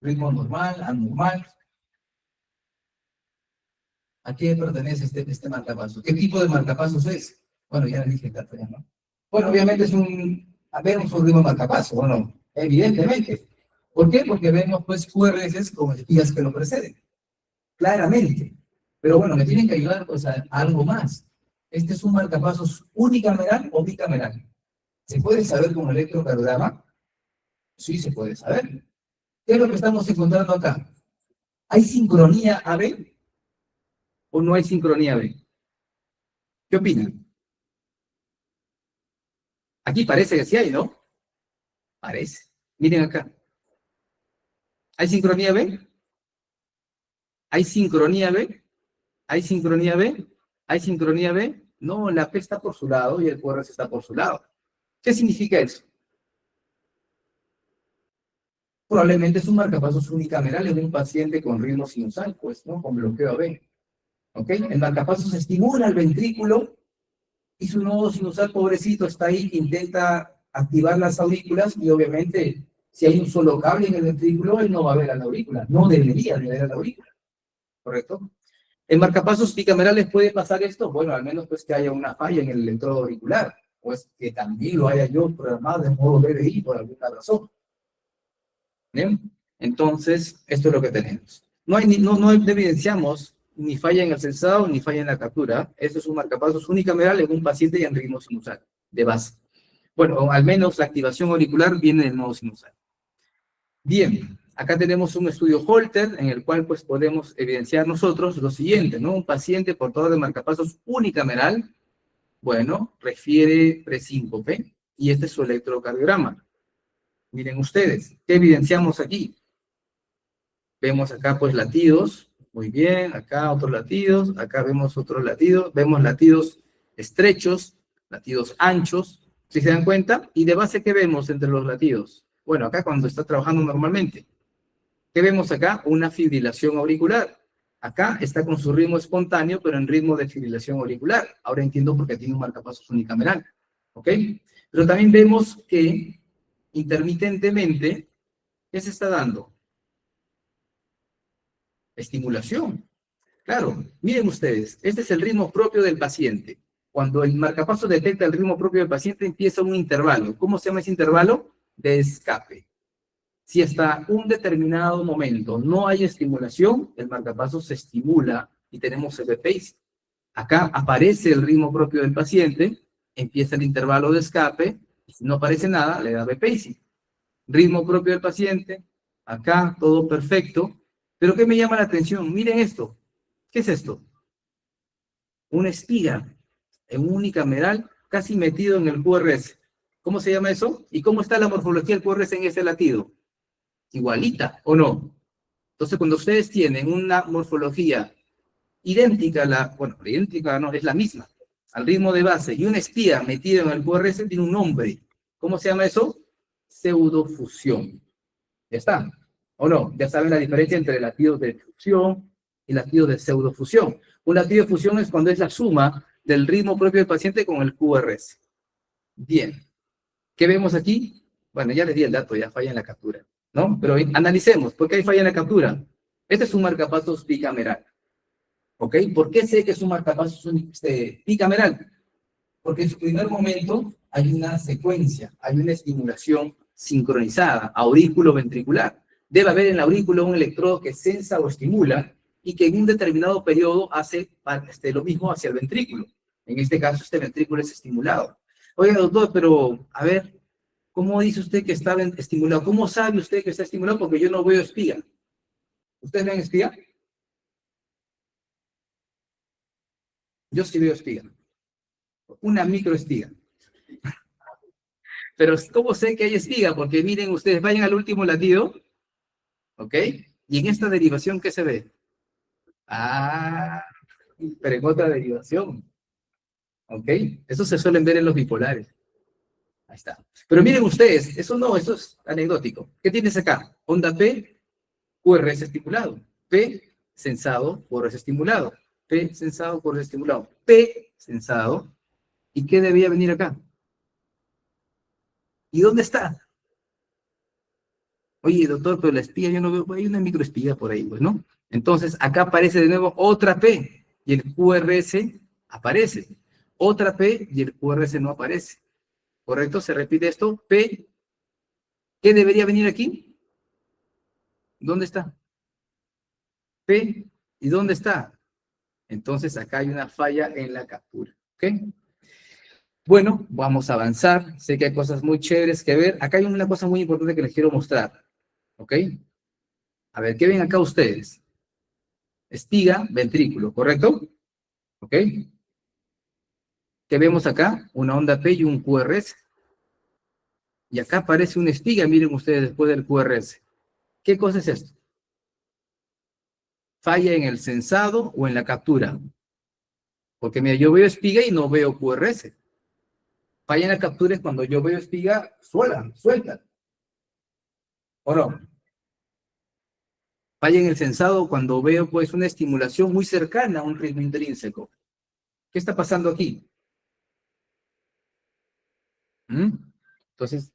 Ritmo normal, anormal. ¿A qué pertenece este marcapasos? ¿Qué tipo de marcapasos es? Bueno, ya le dije el dato, ya, ¿no? Bueno, obviamente es un ritmo marcapaso, bueno, evidentemente. ¿Por qué? Porque vemos pues QRS como espías que lo preceden. Claramente. Pero bueno, me tienen que ayudar pues a algo más. ¿Este es un marcapasos unicameral o bicameral? ¿Se puede saber con el electrocardiograma? Sí, se puede saber. ¿Qué es lo que estamos encontrando acá? ¿Hay sincronía AB o no hay sincronía AB? ¿Qué opinan? Aquí parece que sí hay, ¿no? Parece. Miren acá. ¿Hay sincronía B? ¿Hay sincronía B? ¿Hay sincronía B? ¿Hay sincronía B? No, la P está por su lado y el QRS está por su lado. ¿Qué significa eso? Probablemente es un marcapasos unicameral en un paciente con ritmo sinusal, pues, ¿no? Con bloqueo AB. ¿Ok? El marcapasos estimula el ventrículo y su nodo sinusal, pobrecito, está ahí, intenta activar las aurículas y obviamente, si hay un solo cable en el ventrículo, él no va a ver a la aurícula. No debería de ver a la aurícula. ¿Correcto? En marcapasos bicamerales puede pasar esto, bueno, al menos pues que haya una falla en el electrodo auricular, pues que también lo haya yo programado de modo BDI por alguna razón. ¿Bien? Entonces, esto es lo que tenemos. No evidenciamos ni falla en el sensado ni falla en la captura. Esto es un marcapasos unicameral en un paciente y en ritmo sinusal, de base. Bueno, al menos la activación auricular viene del nodo sinusal. Bien, acá tenemos un estudio Holter en el cual pues podemos evidenciar nosotros lo siguiente, ¿no? Un paciente portador de marcapasos unicameral, bueno, refiere presíncope y este es su electrocardiograma. Miren ustedes, ¿qué evidenciamos aquí? Vemos acá pues latidos, muy bien, acá otros latidos, acá vemos otros latidos, vemos latidos estrechos, latidos anchos, ¿sí se dan cuenta? Y de base, ¿qué vemos entre los latidos? Bueno, acá cuando está trabajando normalmente. ¿Qué vemos acá? Una fibrilación auricular. Acá está con su ritmo espontáneo, pero en ritmo de fibrilación auricular. Ahora entiendo por qué tiene un marcapasos unicameral. ¿Ok? Pero también vemos que intermitentemente, ¿qué se está dando? Estimulación. Claro, miren ustedes, este es el ritmo propio del paciente. Cuando el marcapasos detecta el ritmo propio del paciente, empieza un intervalo. ¿Cómo se llama ese intervalo? De escape. Si hasta un determinado momento no hay estimulación, el marcapasos se estimula y tenemos el pacing. Acá aparece el ritmo propio del paciente, empieza el intervalo de escape, y si no aparece nada, le da pacing. Ritmo propio del paciente, acá todo perfecto. Pero ¿qué me llama la atención? Miren esto. ¿Qué es esto? Una espiga en un unicameral casi metido en el QRS. ¿Cómo se llama eso? ¿Y cómo está la morfología del QRS en ese latido? Igualita, ¿o no? Entonces, cuando ustedes tienen una morfología idéntica, idéntica no, es la misma, al ritmo de base, y una espía metida en el QRS tiene un nombre. ¿Cómo se llama eso? Pseudofusión. ¿Ya está? ¿O no? Ya saben la diferencia entre latidos de fusión y latidos de pseudofusión. Un latido de fusión es cuando es la suma del ritmo propio del paciente con el QRS. Bien. ¿Qué vemos aquí? Bueno, ya les di el dato, ya falla en la captura, ¿no? Pero analicemos, ¿por qué hay falla en la captura? Este es un marcapasos bicameral, ¿ok? ¿Por qué sé que es un marcapasos bicameral? Porque en su primer momento hay una secuencia, hay una estimulación sincronizada, aurículo-ventricular. Debe haber en la aurícula un electrodo que sensa o estimula y que en un determinado periodo hace lo mismo hacia el ventrículo. En este caso, este ventrículo es estimulado. Oiga, doctor, pero a ver, ¿cómo dice usted que está estimulado? ¿Cómo sabe usted que está estimulado? Porque yo no veo espiga. ¿Ustedes ven espiga? Yo sí veo espiga. Una microespiga. Pero ¿cómo sé que hay espiga? Porque miren ustedes, vayan al último latido, ¿ok? Y en esta derivación, ¿qué se ve? Ah, pero en otra derivación, ¿ok? Eso se suelen ver en los bipolares. Ahí está. Pero miren ustedes, eso no, eso es anecdótico. ¿Qué tienes acá? Onda P, QRS estimulado. P, sensado, QRS estimulado. P sensado, QRS estimulado. P sensado. ¿Y qué debía venir acá? ¿Y dónde está? Oye, doctor, pero la espiga yo no veo, hay una microespiga por ahí, pues, ¿no? Entonces, acá aparece de nuevo otra P y el QRS aparece. Otra P y el QRS no aparece. ¿Correcto? Se repite esto. P. ¿Qué debería venir aquí? ¿Dónde está? P. ¿Y dónde está? Entonces, acá hay una falla en la captura. ¿Ok? Bueno, vamos a avanzar. Sé que hay cosas muy chéveres que ver. Acá hay una cosa muy importante que les quiero mostrar. ¿Ok? A ver, ¿qué ven acá ustedes? Espiga, ventrículo, ¿correcto? ¿Ok? ¿Qué vemos acá? Una onda P y un QRS. Y acá aparece una espiga, miren ustedes, después del QRS. ¿Qué cosa es esto? Falla en el sensado o en la captura. Porque mira, yo veo espiga y no veo QRS. Falla en la captura es cuando yo veo espiga suelta. ¿O no? Falla en el sensado cuando veo pues una estimulación muy cercana a un ritmo intrínseco. ¿Qué está pasando aquí? ¿Mm? Entonces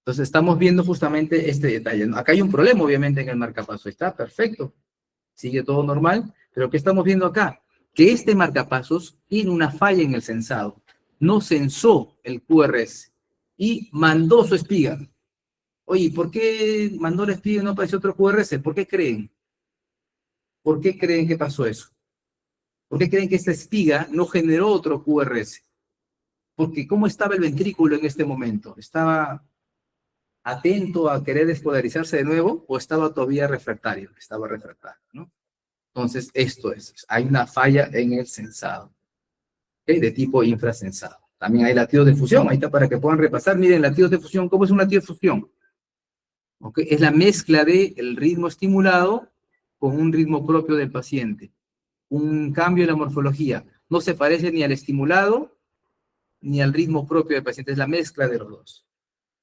estamos viendo justamente este detalle, ¿no? Acá hay un problema obviamente en el marcapaso. Está perfecto. Sigue todo normal. Pero ¿qué estamos viendo acá? Que este marcapasos tiene una falla en el sensado. No sensó el QRS y mandó su espiga. Oye, ¿por qué mandó la espiga y no apareció otro QRS? ¿Por qué creen? ¿Por qué creen que pasó eso? ¿Por qué creen que esta espiga no generó otro QRS? Porque ¿cómo estaba el ventrículo en este momento? ¿Estaba atento a querer despolarizarse de nuevo o estaba todavía refractario? Estaba refractario, ¿no? Entonces, esto es, hay una falla en el sensado, ¿okay? De tipo infrasensado. También hay latidos de fusión, ahí está para que puedan repasar. Miren, latidos de fusión, ¿cómo es un latido de fusión? ¿Okay? Es la mezcla del ritmo estimulado con un ritmo propio del paciente. Un cambio en la morfología. No se parece ni al estimulado ni al ritmo propio del paciente, es la mezcla de los dos.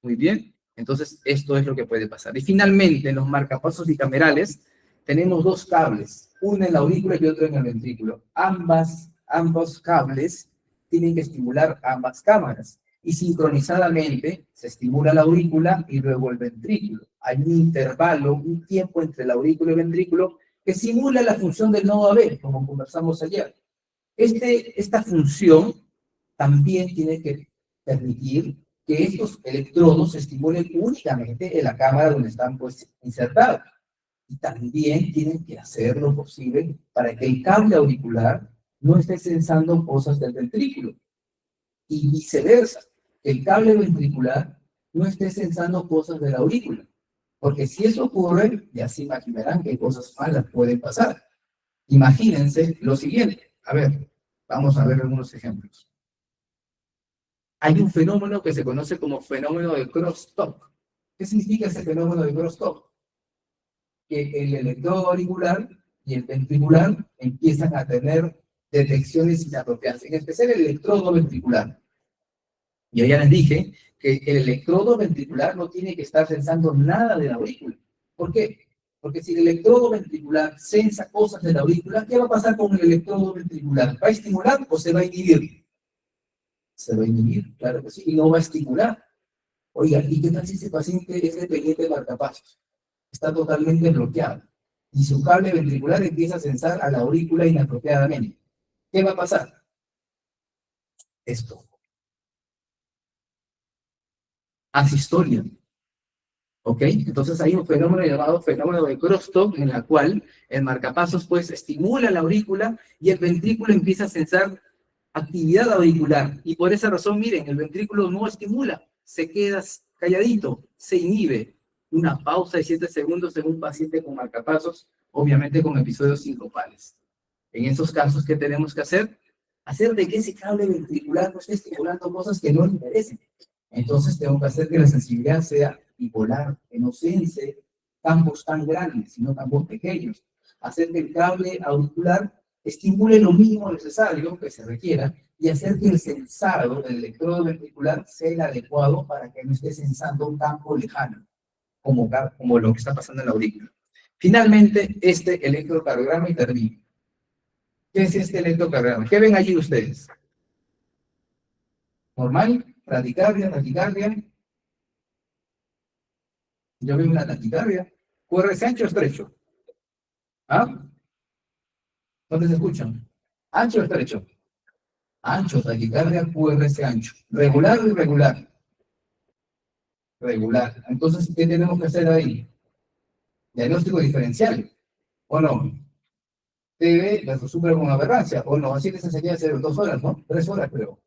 Muy bien, entonces esto es lo que puede pasar. Y finalmente, en los marcapasos bicamerales, tenemos dos cables, uno en la aurícula y otro en el ventrículo. Ambos cables tienen que estimular ambas cámaras y sincronizadamente se estimula la aurícula y luego el ventrículo. Hay un intervalo, un tiempo entre la aurícula y el ventrículo que simula la función del nodo AB, como conversamos ayer. Esta función también tiene que permitir que estos electrodos se estimulen únicamente en la cámara donde están pues, insertados. Y también tienen que hacer lo posible para que el cable auricular no esté sensando cosas del ventrículo. Y viceversa, que el cable ventricular no esté sensando cosas de la aurícula. Porque si eso ocurre, ya se imaginarán qué cosas malas pueden pasar. Imagínense lo siguiente. A ver, vamos a ver algunos ejemplos. Hay un fenómeno que se conoce como fenómeno de crosstalk. ¿Qué significa ese fenómeno de crosstalk? Que el electrodo auricular y el ventricular empiezan a tener detecciones inapropiadas, en especial el electrodo ventricular. Yo ya les dije que el electrodo ventricular no tiene que estar sensando nada de la aurícula. ¿Por qué? Porque si el electrodo ventricular sensa cosas de la aurícula, ¿qué va a pasar con el electrodo ventricular? ¿Va a estimular o se va a inhibir? Se va a inhibir, claro que sí, y no va a estimular. Oiga, ¿y qué tal si ese paciente es dependiente de marcapasos? Está totalmente bloqueado y su cable ventricular empieza a sensar a la aurícula inapropiadamente. ¿Qué va a pasar? Esto. Asistolia. ¿Ok? Entonces hay un fenómeno llamado fenómeno de crosstalk en la cual el marcapasos pues estimula la aurícula y el ventrículo empieza a sensar actividad auricular. Y por esa razón, miren, el ventrículo no estimula, se queda calladito, se inhibe. Una pausa de 7 segundos en un paciente con marcapasos, obviamente con episodios sincopales. En esos casos, ¿qué tenemos que hacer? Hacer de que ese cable ventricular no esté estimulando cosas que no le interesen. Entonces tengo que hacer que la sensibilidad sea bipolar, que no sense campos tan grandes, sino campos pequeños. Hacer que el cable auricular estimule lo mínimo necesario que se requiera y hacer que el sensado del electrodo ventricular sea el adecuado para que no esté sensando un campo lejano, como lo que está pasando en la aurícula. Finalmente, este electrocardiograma y termino. ¿Qué es este electrocardiograma? ¿Qué ven allí ustedes? ¿Normal? ¿Taquicardia? ¿Taquicardia? Yo veo una taquicardia. ¿QRS ancho o estrecho? ¿Ah? ¿Dónde se escuchan? ¿Ancho o estrecho? Ancho, taquicardia, QRS ancho. ¿Regular o irregular? Regular. Entonces, ¿qué tenemos que hacer ahí? Diagnóstico diferencial. ¿O no? TV la sufre con aberrancia. ¿O no? Así les enseñé hace 2 horas, ¿no? 3 horas, creo.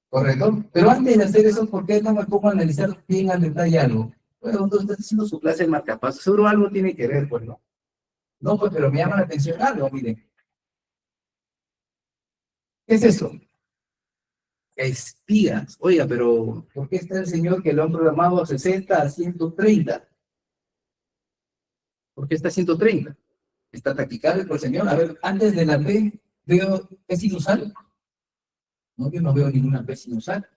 ¿Correcto? Pero antes de hacer eso, ¿por qué no me pongo a analizar bien al detalle algo? Bueno, entonces está haciendo su clase de marcapasos. Seguro algo tiene que ver, pues, ¿no? No, pues, pero me llama la atención algo, miren. ¿Qué es eso? Espigas. Oiga, pero ¿por qué está el señor que lo han programado a 60, a 130? ¿Por qué está a 130? ¿Está taquicárdico el señor? A ver, antes de la P, veo, ¿es sinusal? No, yo no veo ninguna P sinusal.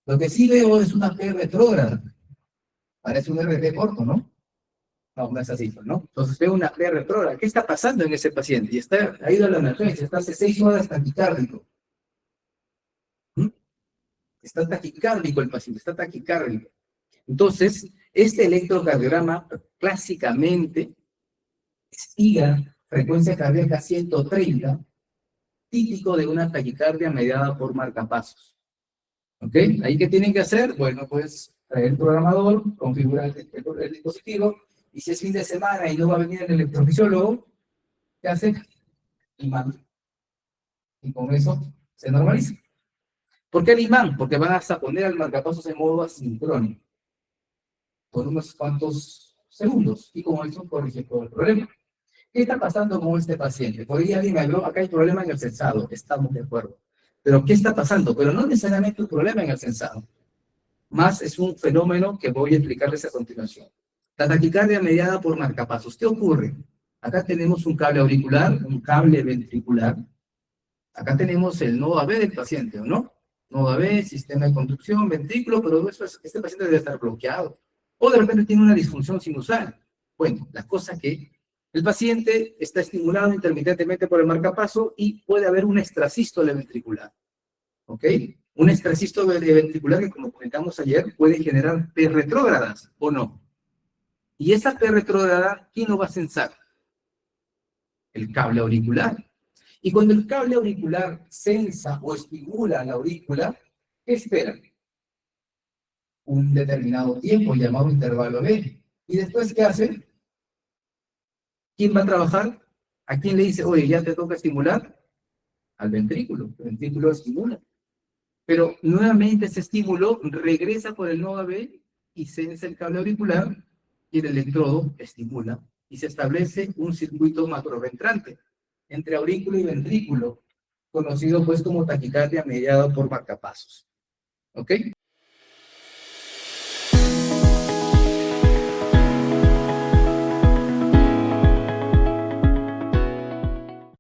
Lo que sí veo es una P retrógrada. Parece un RT corto, ¿no? No, no es así, ¿no? Entonces veo una P retrógrada. ¿Qué está pasando en ese paciente? Y ha ido a la emergencia, está hace 6 horas taquicárdico. Está taquicárdico el paciente, está taquicárdico. Entonces, este electrocardiograma clásicamente espiga frecuencia cardíaca 130, típico de una taquicardia mediada por marcapasos. ¿Ok? ¿Ahí qué tienen que hacer? Bueno, pues traer el programador, configurar el dispositivo, y si es fin de semana y no va a venir el electrofisiólogo, ¿qué hace? Imán. Y con eso se normaliza. ¿Por qué el imán? Porque van a poner al marcapasos en modo asincrónico por unos cuantos segundos, y con eso corrige todo el problema. ¿Qué está pasando con este paciente? Por ahí alguien me habló, acá hay problema en el sensado, estamos de acuerdo. Pero ¿qué está pasando? Pero no necesariamente un problema en el sensado. Más es un fenómeno que voy a explicarles a continuación. La taquicardia mediada por marcapasos. ¿Qué ocurre? Acá tenemos un cable auricular, un cable ventricular. Acá tenemos el nodo AB del paciente, ¿o no? Nodo AB, sistema de conducción, ventrículo, pero este paciente debe estar bloqueado. O de repente tiene una disfunción sinusal. Bueno, la cosa que el paciente está estimulado intermitentemente por el marcapaso y puede haber una extrasístole ventricular. ¿Ok? Una extrasístole ventricular que, como comentamos ayer, puede generar P retrógradas, ¿o no? Y esa P retrógrada, ¿quién lo va a censar? El cable auricular. Y cuando el cable auricular sensa o estimula la aurícula, ¿qué espera? Un determinado tiempo llamado intervalo B. ¿Y después qué hace? ¿Quién va a trabajar? ¿A quién le dice, oye, ya te toca estimular? Al ventrículo. El ventrículo estimula. Pero nuevamente ese estímulo regresa por el nodo AB y sensa el cable auricular y el electrodo estimula. Y se establece un circuito macroventrante entre aurículo y ventrículo, conocido pues como taquicardia mediada por marcapasos. ¿Ok?